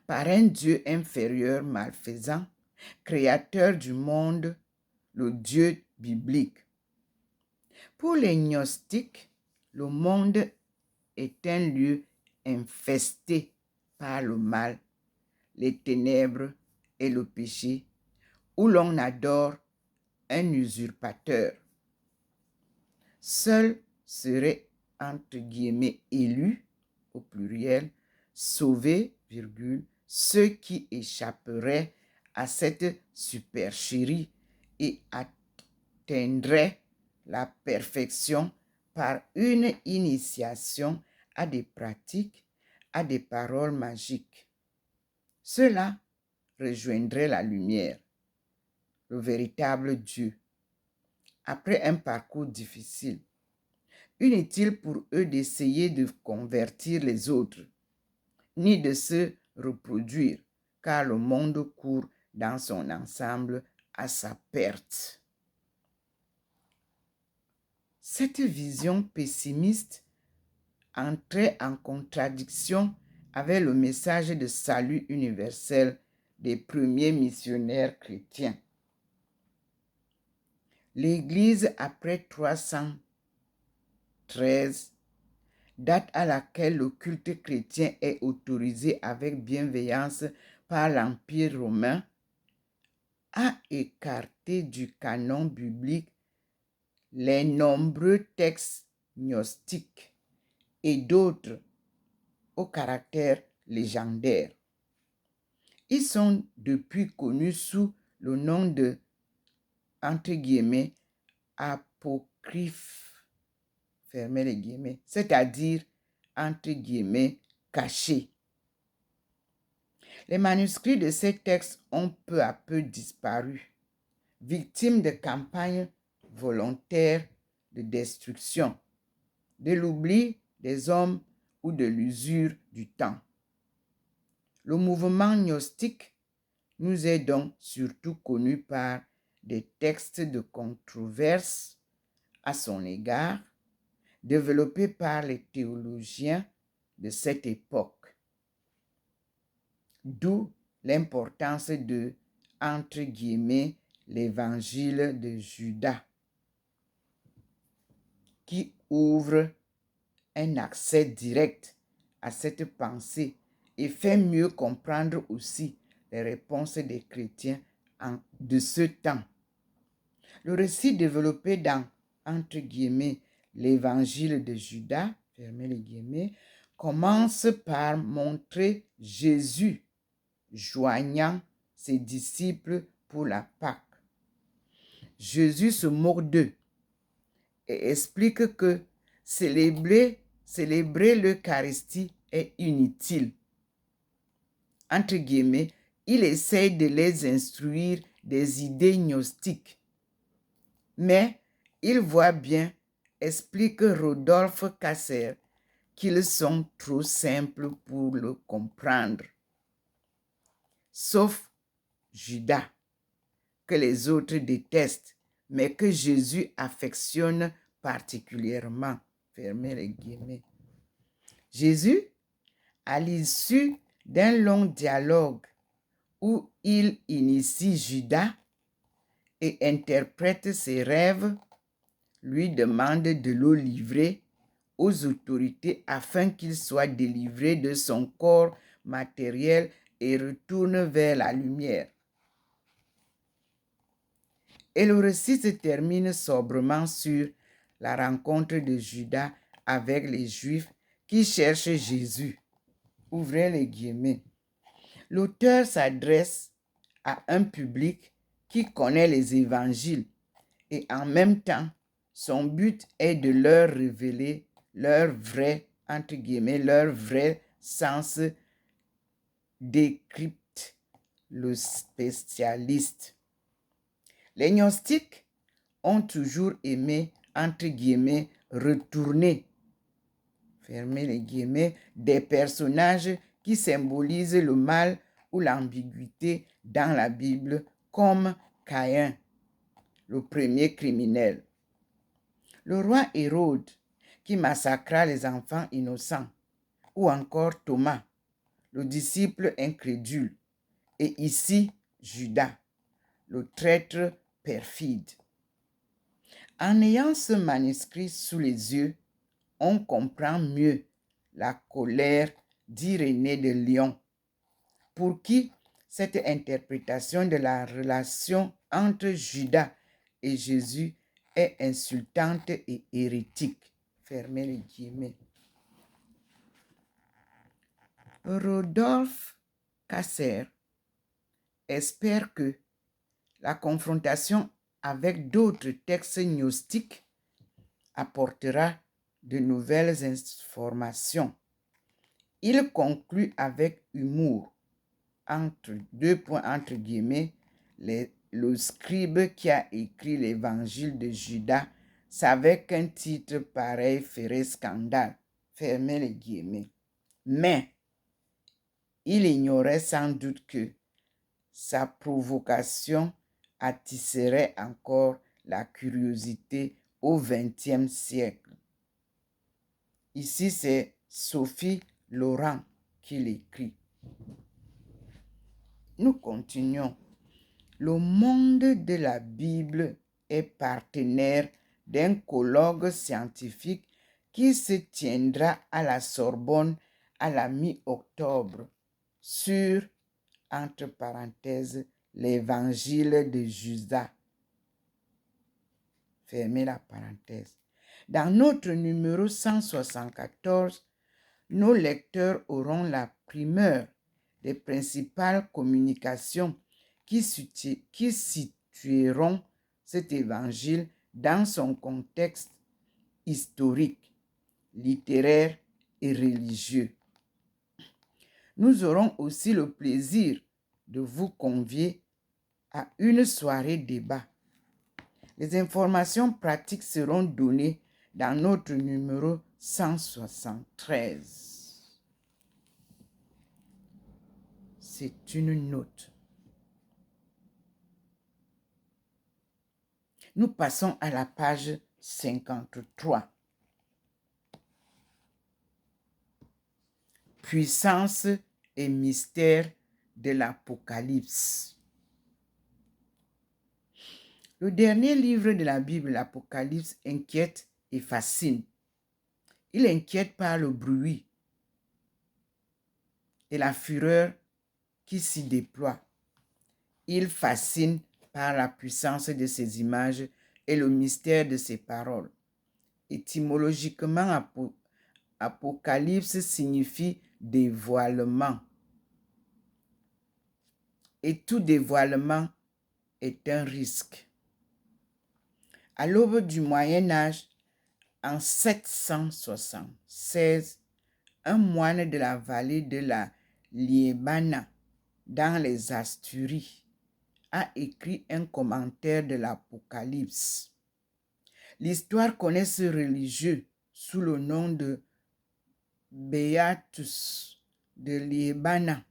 Speaker 1: par un Dieu inférieur malfaisant, créateur du monde, le Dieu biblique. Pour les gnostiques, le monde est un lieu infesté par le mal, les ténèbres et le péché, où l'on adore un usurpateur. Seuls seraient, entre guillemets, élus, au pluriel, sauvés, virgule, ceux qui échapperaient à cette supercherie et atteindraient la perfection par une initiation à des pratiques, à des paroles magiques. Ceux-là rejoindraient la lumière, le véritable Dieu. Après un parcours difficile, inutile pour eux d'essayer de convertir les autres, ni de se reproduire, car le monde court dans son ensemble à sa perte. Cette vision pessimiste entrait en contradiction avec le message de salut universel des premiers missionnaires chrétiens. L'Église, après 313, date à laquelle le culte chrétien est autorisé avec bienveillance par l'Empire romain, a écarté du canon biblique les nombreux textes gnostiques et d'autres au caractère légendaire. Ils sont depuis connus sous le nom de, entre guillemets, apocryphes, fermez les guillemets, c'est-à-dire, entre guillemets, cachés. Les manuscrits de ces textes ont peu à peu disparu, victimes de campagnes volontaires de destruction, de l'oubli des hommes ou de l'usure du temps. Le mouvement gnostique nous est donc surtout connu par des textes de controverse à son égard, développés par les théologiens de cette époque. D'où l'importance de, entre guillemets, l'évangile de Judas, qui ouvre un accès direct à cette pensée et fait mieux comprendre aussi les réponses des chrétiens de ce temps. Le récit développé dans, entre guillemets, l'évangile de Judas, fermez les guillemets, commence par montrer Jésus joignant ses disciples pour la Pâque. Jésus se moque d'eux et explique que célébrer l'Eucharistie est inutile. Entre guillemets, il essaye de les instruire des idées gnostiques. Mais il voit bien, explique Rodolphe Kasser, qu'ils sont trop simples pour le comprendre. Sauf Judas, que les autres détestent, mais que Jésus affectionne particulièrement. Fermez les guillemets. Jésus, à l'issue d'un long dialogue où il initie Judas et interprète ses rêves, lui demande de le livrer aux autorités afin qu'il soit délivré de son corps matériel et retourne vers la lumière. Et le récit se termine sobrement sur la rencontre de Judas avec les Juifs qui cherchent Jésus. Ouvrez les guillemets. L'auteur s'adresse à un public qui connaît les évangiles et en même temps, son but est de leur révéler leur vrai, entre guillemets, leur vrai sens, décrypte le spécialiste. Les gnostiques ont toujours aimé, entre guillemets, retourner, fermez les guillemets, des personnages qui symbolisent le mal ou l'ambiguïté dans la Bible, comme Caïn, le premier criminel. Le roi Hérode, qui massacra les enfants innocents, ou encore Thomas, le disciple incrédule, et ici Judas, le traître perfide. En ayant ce manuscrit sous les yeux, on comprend mieux la colère d'Irénée de Lyon, pour qui cette interprétation de la relation entre Judas et Jésus est insultante et hérétique. Fermez les guillemets. Rodolphe Kasser espère que la confrontation avec d'autres textes gnostiques apportera de nouvelles informations. Il conclut avec humour, entre deux points, entre guillemets, le scribe qui a écrit l'évangile de Judas savait qu'un titre pareil ferait scandale. Fermez les guillemets. Mais il ignorait sans doute que sa provocation attiserait encore la curiosité au XXe siècle. Ici, c'est Sophie Laurent qui l'écrit. Nous continuons. Le monde de la Bible est partenaire d'un colloque scientifique qui se tiendra à la Sorbonne à la mi-octobre sur, entre parenthèses, l'évangile de Judas. Fermez la parenthèse. Dans notre numéro 174, nos lecteurs auront la primeur des principales communications qui situeront cet évangile dans son contexte historique, littéraire et religieux. Nous aurons aussi le plaisir de vous convier à une soirée débat. Les informations pratiques seront données dans notre numéro 173. C'est une note. Nous passons à la page 53. Puissance et mystère de l'Apocalypse. Le dernier livre de la Bible, l'Apocalypse, inquiète et fascine. Il inquiète par le bruit et la fureur qui s'y déploie. Il fascine par la puissance de ses images et le mystère de ses paroles. Étymologiquement, Apocalypse signifie dévoilement. Et tout dévoilement est un risque. À l'aube du Moyen Âge, en 776, un moine de la vallée de la Liébana, dans les Asturies, a écrit un commentaire de l'Apocalypse. L'histoire connaît ce religieux sous le nom de Beatus de Liébana.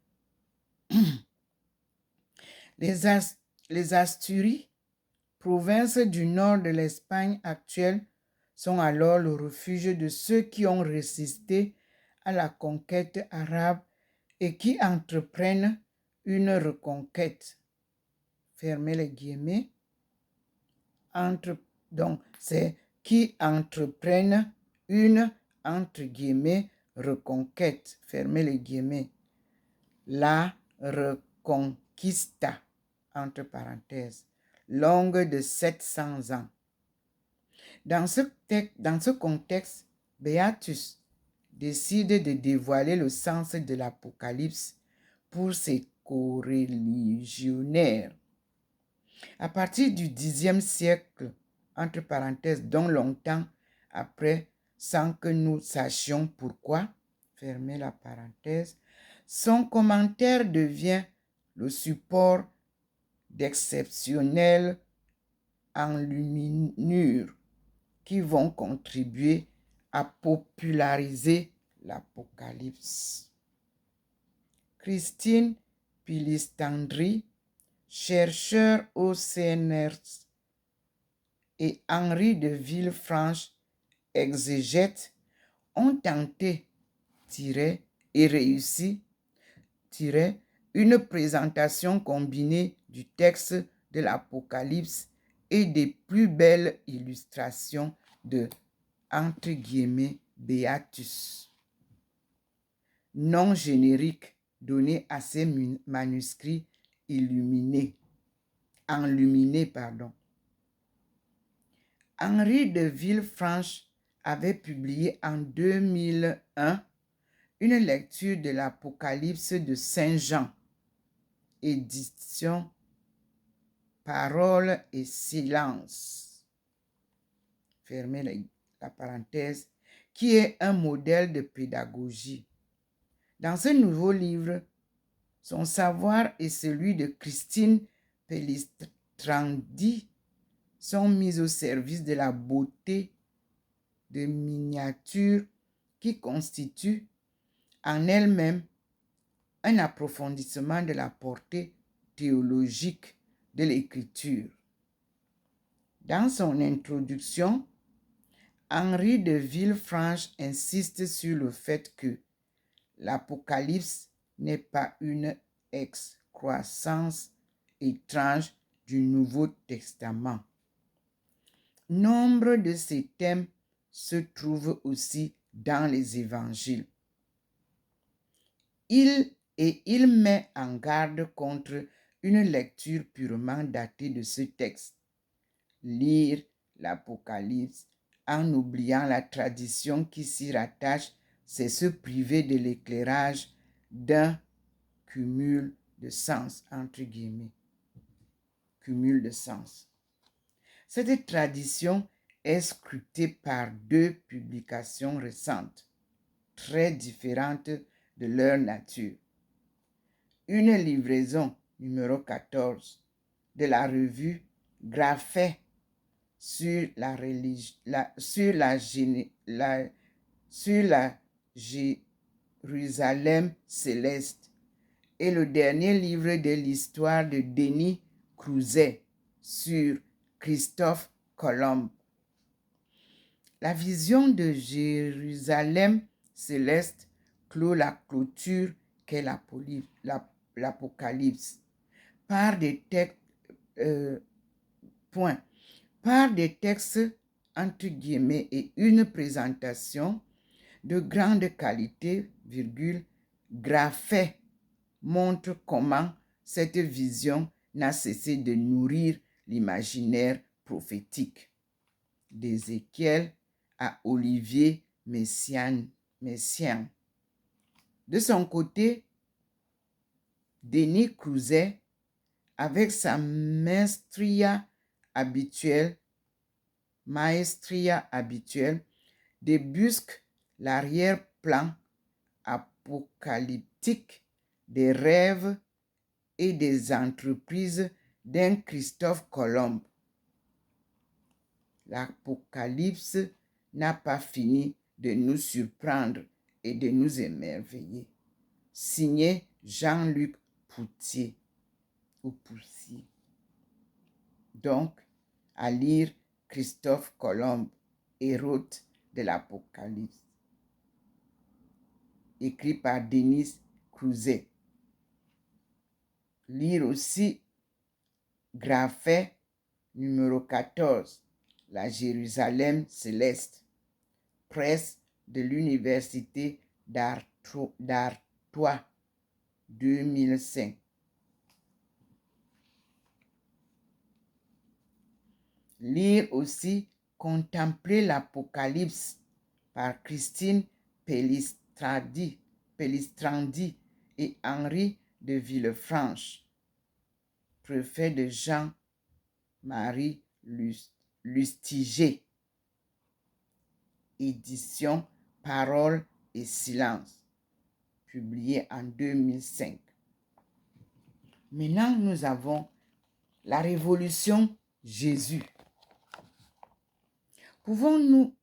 Speaker 1: Les Asturies, province du nord de l'Espagne actuelle, sont alors le refuge de ceux qui ont résisté à la conquête arabe et qui entreprennent une reconquête. Fermez les guillemets. Donc, c'est qui entreprennent une, entre guillemets, reconquête. Fermez les guillemets. La Reconquista, entre parenthèses, longue de 700 ans. Dans ce contexte, Beatus décide de dévoiler le sens de l'Apocalypse pour ses coreligionnaires. À partir du Xe siècle, entre parenthèses, dont longtemps après, sans que nous sachions pourquoi, fermez la parenthèse, son commentaire devient le support d'exceptionnelles enluminures qui vont contribuer à populariser l'Apocalypse. Christine Pilistandri, chercheur au CNRS, et Henri de Villefranche, exégète, ont tenté, et réussi, une présentation combinée du texte de l'Apocalypse et des plus belles illustrations de, entre guillemets, Beatus. nom générique donné à ces manuscrits enluminés. Henri de Villefranche avait publié en 2001 une lecture de l'Apocalypse de Saint Jean, édition Parole et silence, fermez la parenthèse, qui est un modèle de pédagogie. Dans ce nouveau livre, son savoir et celui de Christine Pellistrandi sont mis au service de la beauté de miniatures qui constituent en elle-même un approfondissement de la portée théologique de l'écriture. Dans son introduction, Henri de Villefranche insiste sur le fait que l'Apocalypse n'est pas une excroissance étrange du Nouveau Testament. Nombre de ces thèmes se trouvent aussi dans les évangiles. Il met en garde contre une lecture purement datée de ce texte. Lire l'Apocalypse en oubliant la tradition qui s'y rattache, c'est se priver de l'éclairage d'un cumul de sens, entre guillemets. Cumul de sens. Cette tradition est scrutée par deux publications récentes, très différentes de leur nature. Une livraison numéro 14 de la revue Graphet sur la Jérusalem céleste et le dernier livre de l'histoire de Denis Crouzet sur Christophe Colomb. La vision de Jérusalem céleste clôt la clôture qu'est l'Apocalypse par des textes entre guillemets et une présentation de grande qualité, Graphet montre comment cette vision n'a cessé de nourrir l'imaginaire prophétique. D'Ézéchiel à Olivier Messiaen. De son côté, Denis Crouzet, avec sa maestria habituelle, débusque l'arrière-plan apocalyptique des rêves et des entreprises d'un Christophe Colomb. L'Apocalypse n'a pas fini de nous surprendre et de nous émerveiller. Signé Jean-Luc Poussier. Donc, à lire Christophe Colomb, héros de l'Apocalypse, écrit par Denis Crouzet. Lire aussi Graphet numéro 14, La Jérusalem céleste, presse de l'Université d'Artois, 2005. Lire aussi Contempler l'Apocalypse par Christine Pellistrandi et Henri de Villefranche, préfet de Jean-Marie Lustiger, édition Parole et silence, publié en 2005. Maintenant, nous avons la Révolution Jésus. Pouvons-nous...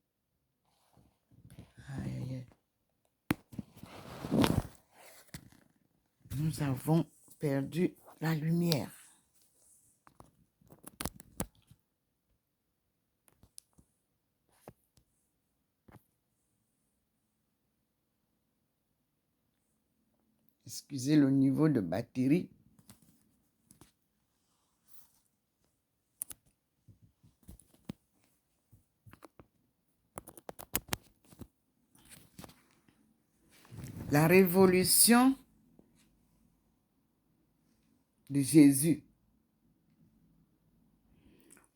Speaker 1: Nous avons perdu la lumière. Excusez le niveau de batterie. La révolution de Jésus.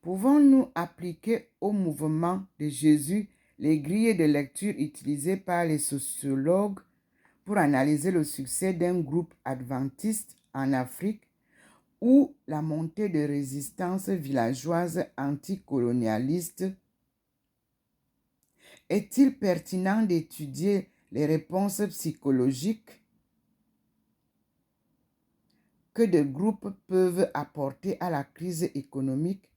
Speaker 1: Pouvons-nous appliquer au mouvement de Jésus les grilles de lecture utilisées par les sociologues pour analyser le succès d'un groupe adventiste en Afrique ou la montée de résistance villageoise anticolonialiste? Est-il pertinent d'étudier les réponses psychologiques que des groupes peuvent apporter à la crise économique,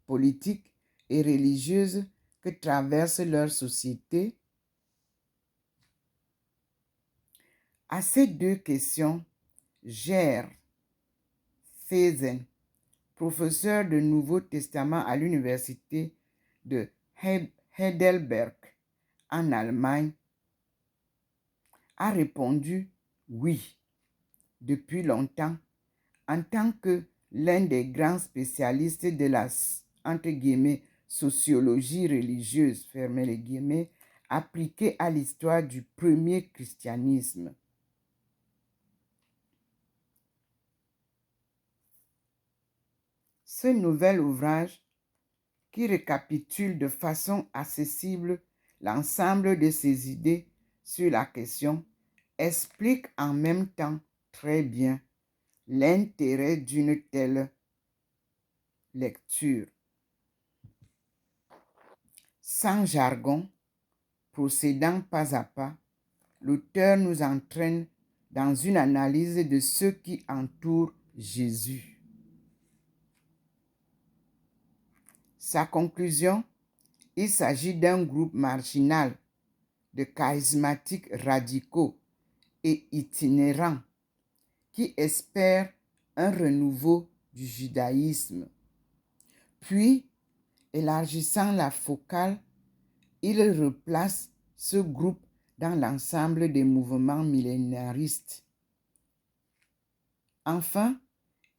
Speaker 1: politique et religieuse que traverse leur société? À ces deux questions, Gerd Thesen, professeur de Nouveau Testament à l'université de Heidelberg en Allemagne, a répondu oui, depuis longtemps, en tant que l'un des grands spécialistes de la entre guillemets, sociologie religieuse, fermez les guillemets, appliquée à l'histoire du premier christianisme. Ce nouvel ouvrage, qui récapitule de façon accessible l'ensemble de ses idées sur la question, explique en même temps très bien l'intérêt d'une telle lecture. Sans jargon, procédant pas à pas, l'auteur nous entraîne dans une analyse de ce qui entoure Jésus. Sa conclusion, il s'agit d'un groupe marginal de charismatiques radicaux et itinérants qui espèrent un renouveau du judaïsme. Puis, élargissant la focale, il replace ce groupe dans l'ensemble des mouvements millénaristes. Enfin,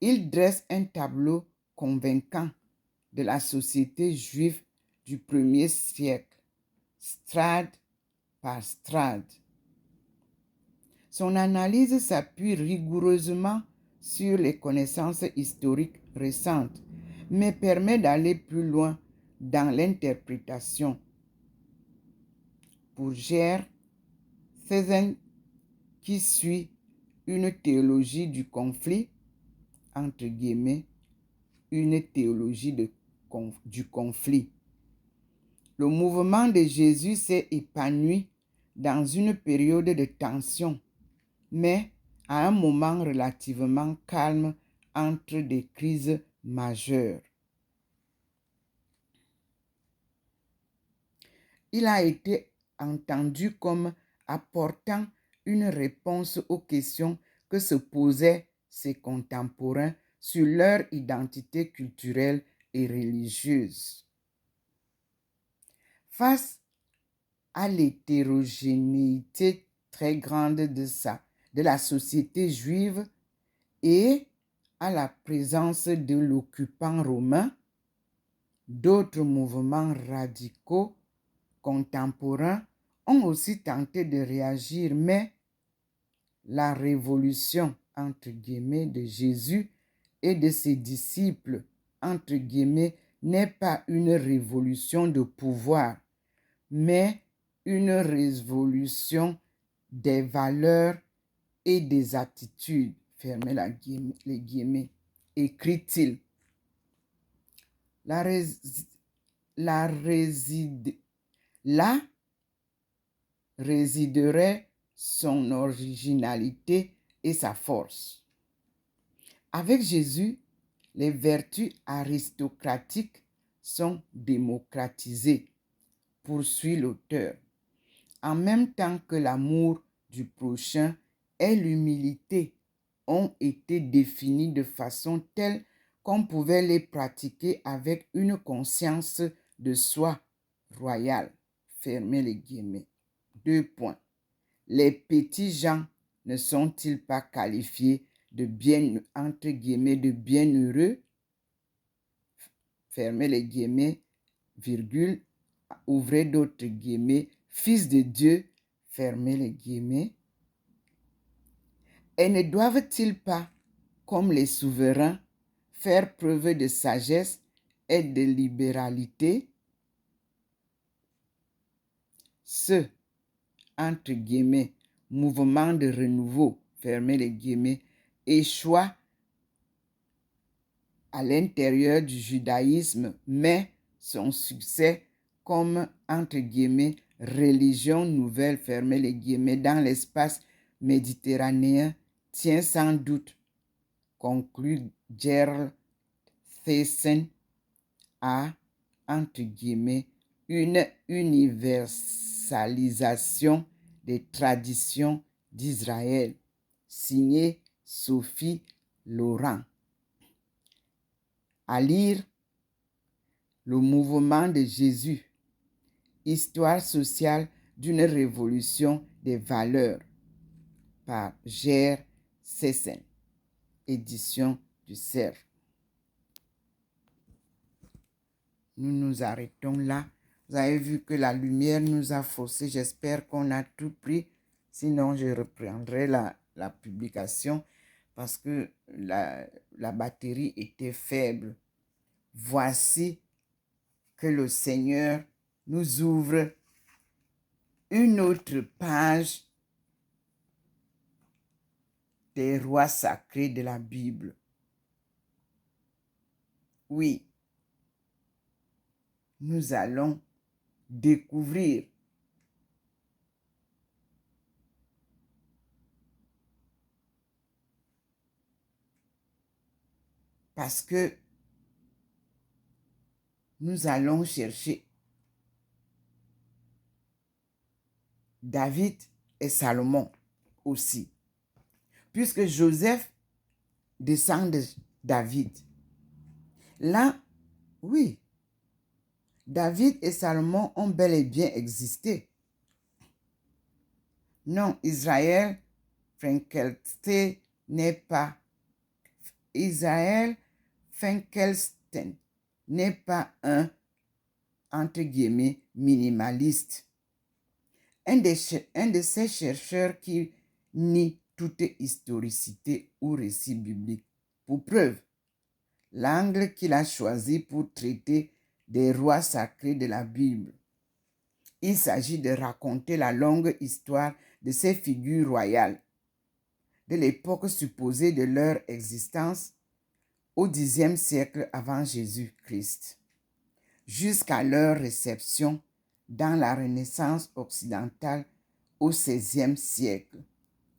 Speaker 1: il dresse un tableau convaincant de la société juive du premier siècle, strade par strade. Son analyse s'appuie rigoureusement sur les connaissances historiques récentes, mais permet d'aller plus loin dans l'interprétation. Pour Gerd Thesen, qui suit une théologie du conflit, entre guillemets, une théologie du conflit. Le mouvement de Jésus s'est épanoui dans une période de tension, mais à un moment relativement calme entre des crises majeures. Il a été entendu comme apportant une réponse aux questions que se posaient ses contemporains sur leur identité culturelle et religieuse. Face à l'hétérogénéité très grande de la société juive et à la présence de l'occupant romain, d'autres mouvements radicaux contemporains ont aussi tenté de réagir, mais la révolution, entre guillemets, de Jésus et de ses disciples, entre guillemets, n'est pas une révolution de pouvoir, mais une révolution des valeurs et des attitudes, fermez les guillemets, écrit-il. Là résiderait son originalité et sa force. Avec Jésus, les vertus aristocratiques sont démocratisées, poursuit l'auteur, en même temps que l'amour du prochain et l'humilité ont été définis de façon telle qu'on pouvait les pratiquer avec une conscience de soi royale. Fermez les guillemets. 2 points. Les petits gens ne sont-ils pas qualifiés de bien, entre guillemets, de bienheureux? Fermez les guillemets, virgule, ouvrez d'autres guillemets, fils de Dieu, fermez les guillemets. Et ne doivent-ils pas, comme les souverains, faire preuve de sagesse et de libéralité? Ce, entre guillemets, mouvement de renouveau, fermez les guillemets, échoua à l'intérieur du judaïsme, mais son succès comme, entre guillemets, religion nouvelle, fermez les guillemets, dans l'espace méditerranéen, tient sans doute, conclut Gerald Theissen, à, entre guillemets, une universalisation des traditions d'Israël, signé Sophie Laurent. À lire Le mouvement de Jésus, histoire sociale d'une révolution des valeurs, par Ger Sessen, édition du Cerf. Nous nous arrêtons là. Vous avez vu que la lumière nous a faussé. J'espère qu'on a tout pris. Sinon, je reprendrai la publication parce que la batterie était faible. Voici que le Seigneur nous ouvre une autre page des rois sacrés de la Bible. Oui, nous allons découvrir parce que nous allons chercher David et Salomon aussi. Puisque Joseph descend de David. Là, oui, David et Salomon ont bel et bien existé. Non, Israël Finkelstein n'est pas. Israël Finkelstein n'est pas un, entre guillemets, minimaliste. Un de ces chercheurs qui nie toute historicité ou récit biblique. Pour preuve, l'angle qu'il a choisi pour traiter des rois sacrés de la Bible. Il s'agit de raconter la longue histoire de ces figures royales, de l'époque supposée de leur existence au Xe siècle avant Jésus-Christ, jusqu'à leur réception dans la Renaissance occidentale au XVIe siècle.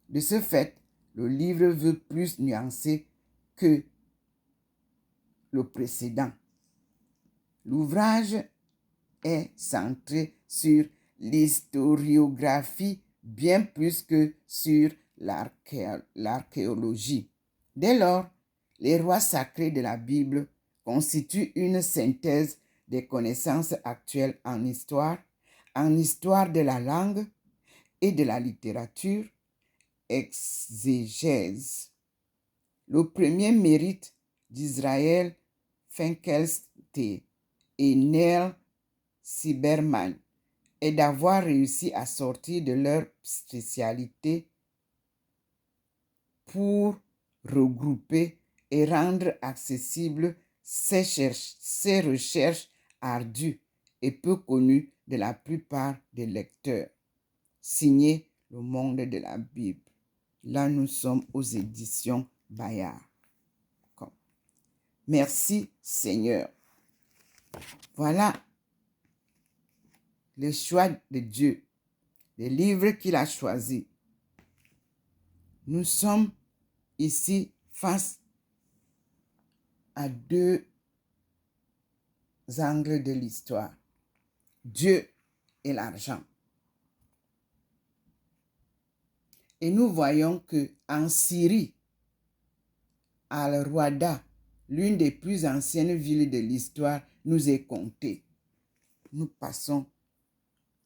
Speaker 1: De ce fait, le livre veut plus nuancer que le précédent. L'ouvrage est centré sur l'historiographie bien plus que sur l'archéologie. Dès lors, les rois sacrés de la Bible constituent une synthèse des connaissances actuelles en histoire de la langue et de la littérature, exégèse. Le premier mérite d'Israël Finkelstein et Neil Silberman est d'avoir réussi à sortir de leur spécialité pour regrouper et rendre accessibles ces recherches ardues et peu connues de la plupart des lecteurs. Signé Le Monde de la Bible. Là, nous sommes aux éditions Bayard. Merci Seigneur. Voilà le choix de Dieu, les livres qu'il a choisis. Nous sommes ici face à deux angles de l'histoire. Dieu et l'argent. Et nous voyons que en Syrie, Al-Rouada, l'une des plus anciennes villes de l'histoire, nous est comptée. Nous passons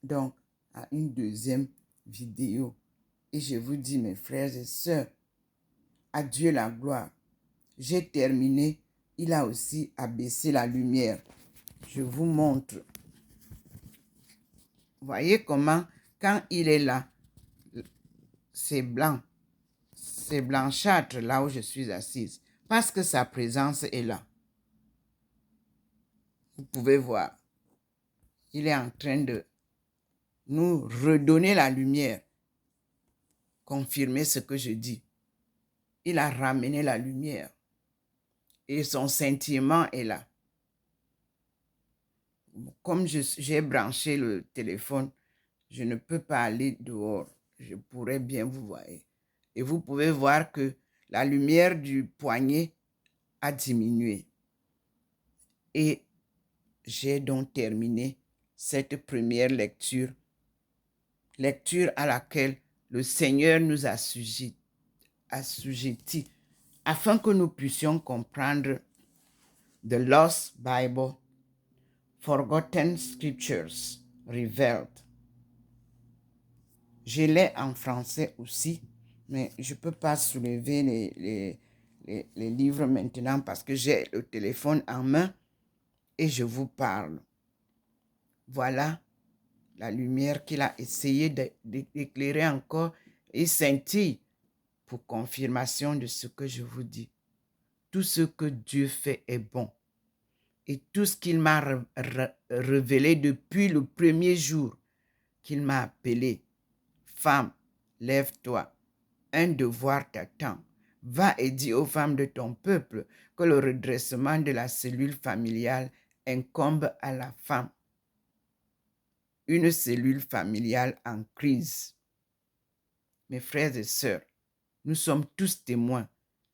Speaker 1: donc à une deuxième vidéo. Et je vous dis, mes frères et sœurs, à Dieu la gloire. J'ai terminé. Il a aussi abaissé la lumière. Je vous montre. Voyez comment, quand il est là, c'est blanc. c'est blanchâtre là où je suis assise parce que sa présence est là. Vous pouvez voir. Il est en train de nous redonner la lumière. Confirmer ce que je dis. Il a ramené la lumière. Et son sentiment est là. Comme j'ai branché le téléphone, je ne peux pas aller dehors. Je pourrais bien vous voir. Et vous pouvez voir que la lumière du poignet a diminué. Et j'ai donc terminé cette première lecture à laquelle le Seigneur nous a assujettis afin que nous puissions comprendre The Lost Bible, Forgotten Scriptures Revealed. Je l'ai en français aussi, mais je ne peux pas soulever les livres maintenant parce que j'ai le téléphone en main et je vous parle. Voilà la lumière qu'il a essayé d'éclairer encore et scintille pour confirmation de ce que je vous dis. Tout ce que Dieu fait est bon. Et tout ce qu'il m'a révélé depuis le premier jour qu'il m'a appelé. Femme, lève-toi. Un devoir t'attend. Va et dis aux femmes de ton peuple que le redressement de la cellule familiale incombe à la femme. Une cellule familiale en crise. Mes frères et sœurs, nous sommes tous témoins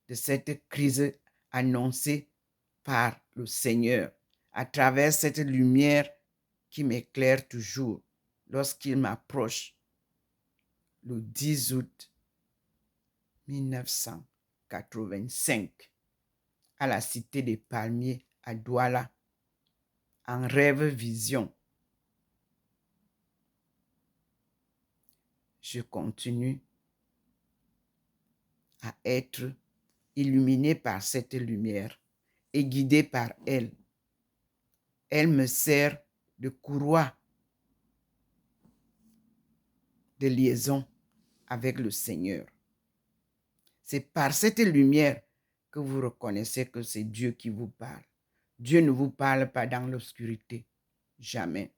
Speaker 1: de cette crise annoncée par le Seigneur à travers cette lumière qui m'éclaire toujours lorsqu'il m'approche le 10 août 1985 à la Cité des Palmiers à Douala en rêve vision. Je continue à être illuminé par cette lumière et guidé par elle. Elle me sert de courroie de liaison avec le Seigneur. C'est par cette lumière que vous reconnaissez que c'est Dieu qui vous parle. Dieu ne vous parle pas dans l'obscurité. Jamais.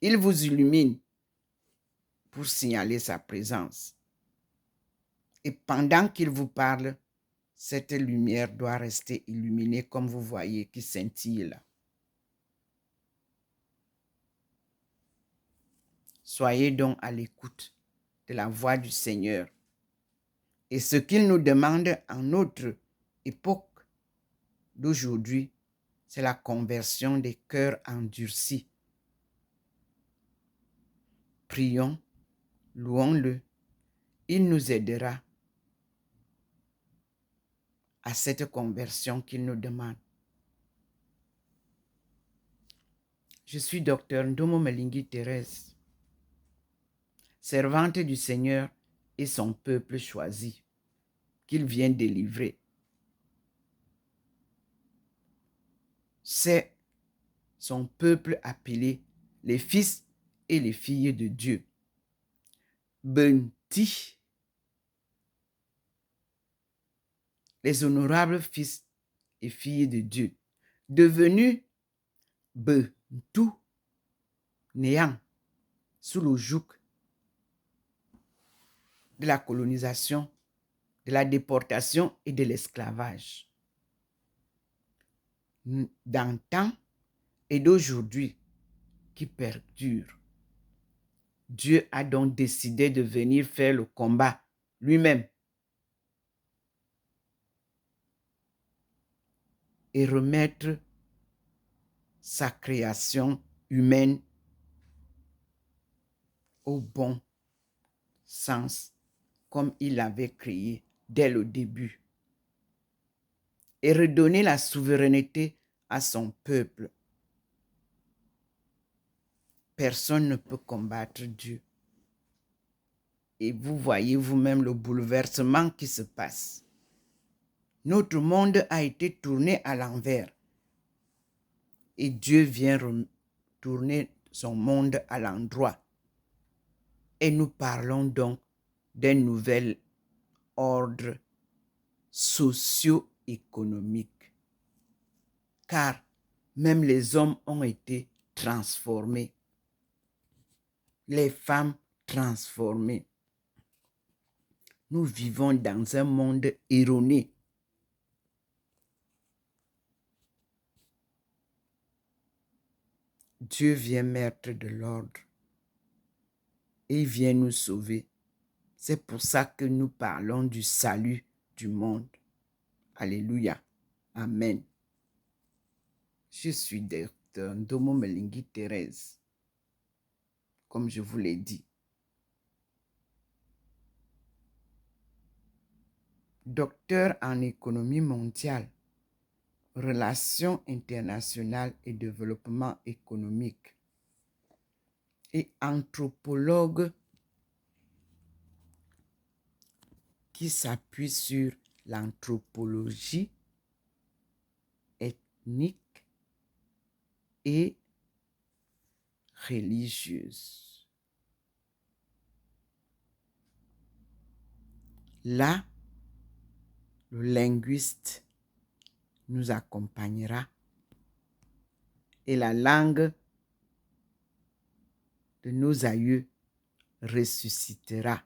Speaker 1: Il vous illumine pour signaler sa présence. Et pendant qu'il vous parle, cette lumière doit rester illuminée comme vous voyez qui scintille là. Soyez donc à l'écoute de la voix du Seigneur. Et ce qu'il nous demande en notre époque d'aujourd'hui, c'est la conversion des cœurs endurcis. Prions, louons-le. Il nous aidera à cette conversion qu'il nous demande. Je suis Dr Ndomo Melingi Thérèse, servante du Seigneur et son peuple choisi, qu'il vient délivrer. C'est son peuple appelé les fils et les filles de Dieu. Benti, les honorables fils et filles de Dieu, devenus Bentu, néant, sous le joug de la colonisation, de la déportation et de l'esclavage. D'antan et d'aujourd'hui qui perdure. Dieu a donc décidé de venir faire le combat lui-même et remettre sa création humaine au bon sens comme il l'avait créé dès le début et redonner la souveraineté à son peuple. Personne ne peut combattre Dieu. Et vous voyez vous-même le bouleversement qui se passe. Notre monde a été tourné à l'envers. Et Dieu vient tourner son monde à l'endroit. Et nous parlons donc d'un nouvel ordre socio-économique. Car même les hommes ont été transformés. Les femmes transformées. Nous vivons dans un monde erroné. Dieu vient mettre de l'ordre et il vient nous sauver. C'est pour ça que nous parlons du salut du monde. Alléluia. Amen. Je suis Dr. Ndomo Melingi Thérèse, comme je vous l'ai dit. Docteur en économie mondiale, relations internationales et développement économique et anthropologue qui s'appuie sur l'anthropologie ethnique et religieuse. Là, le linguiste nous accompagnera et la langue de nos aïeux ressuscitera,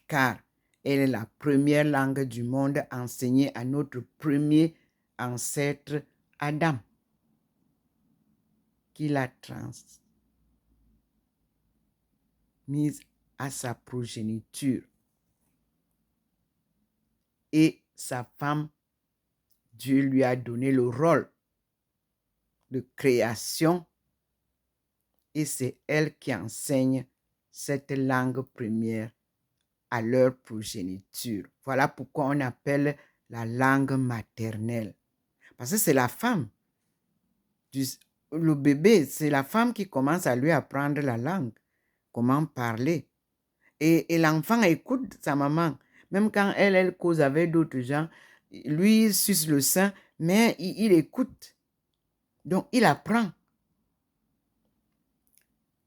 Speaker 1: car elle est la première langue du monde enseignée à notre premier ancêtre Adam, qui l'a transmise à sa progéniture. Et sa femme, Dieu lui a donné le rôle de création et c'est elle qui enseigne cette langue première à leur progéniture. Voilà pourquoi on appelle la langue maternelle. Parce que c'est la femme. Le bébé, c'est la femme qui commence à lui apprendre la langue, comment parler. Et l'enfant écoute sa maman. Même quand elle cause avec d'autres gens, lui, il suce le sein, mais il écoute. Donc, il apprend.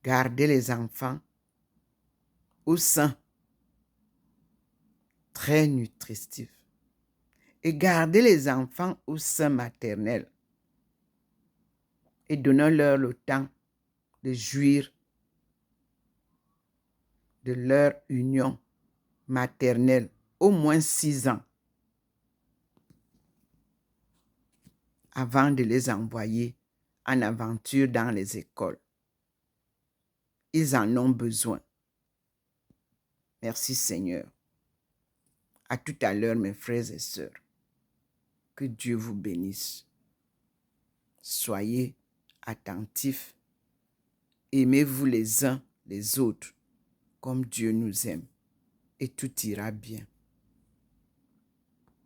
Speaker 1: Garder les enfants au sein, très nutritif. Et garder les enfants au sein maternel et donnons-leur le temps de jouir de leur union maternelle, au moins 6 ans, avant de les envoyer en aventure dans les écoles. Ils en ont besoin. Merci Seigneur. À tout à l'heure, mes frères et sœurs. Que Dieu vous bénisse. Soyez attentifs. Aimez-vous les uns les autres comme Dieu nous aime. Et tout ira bien.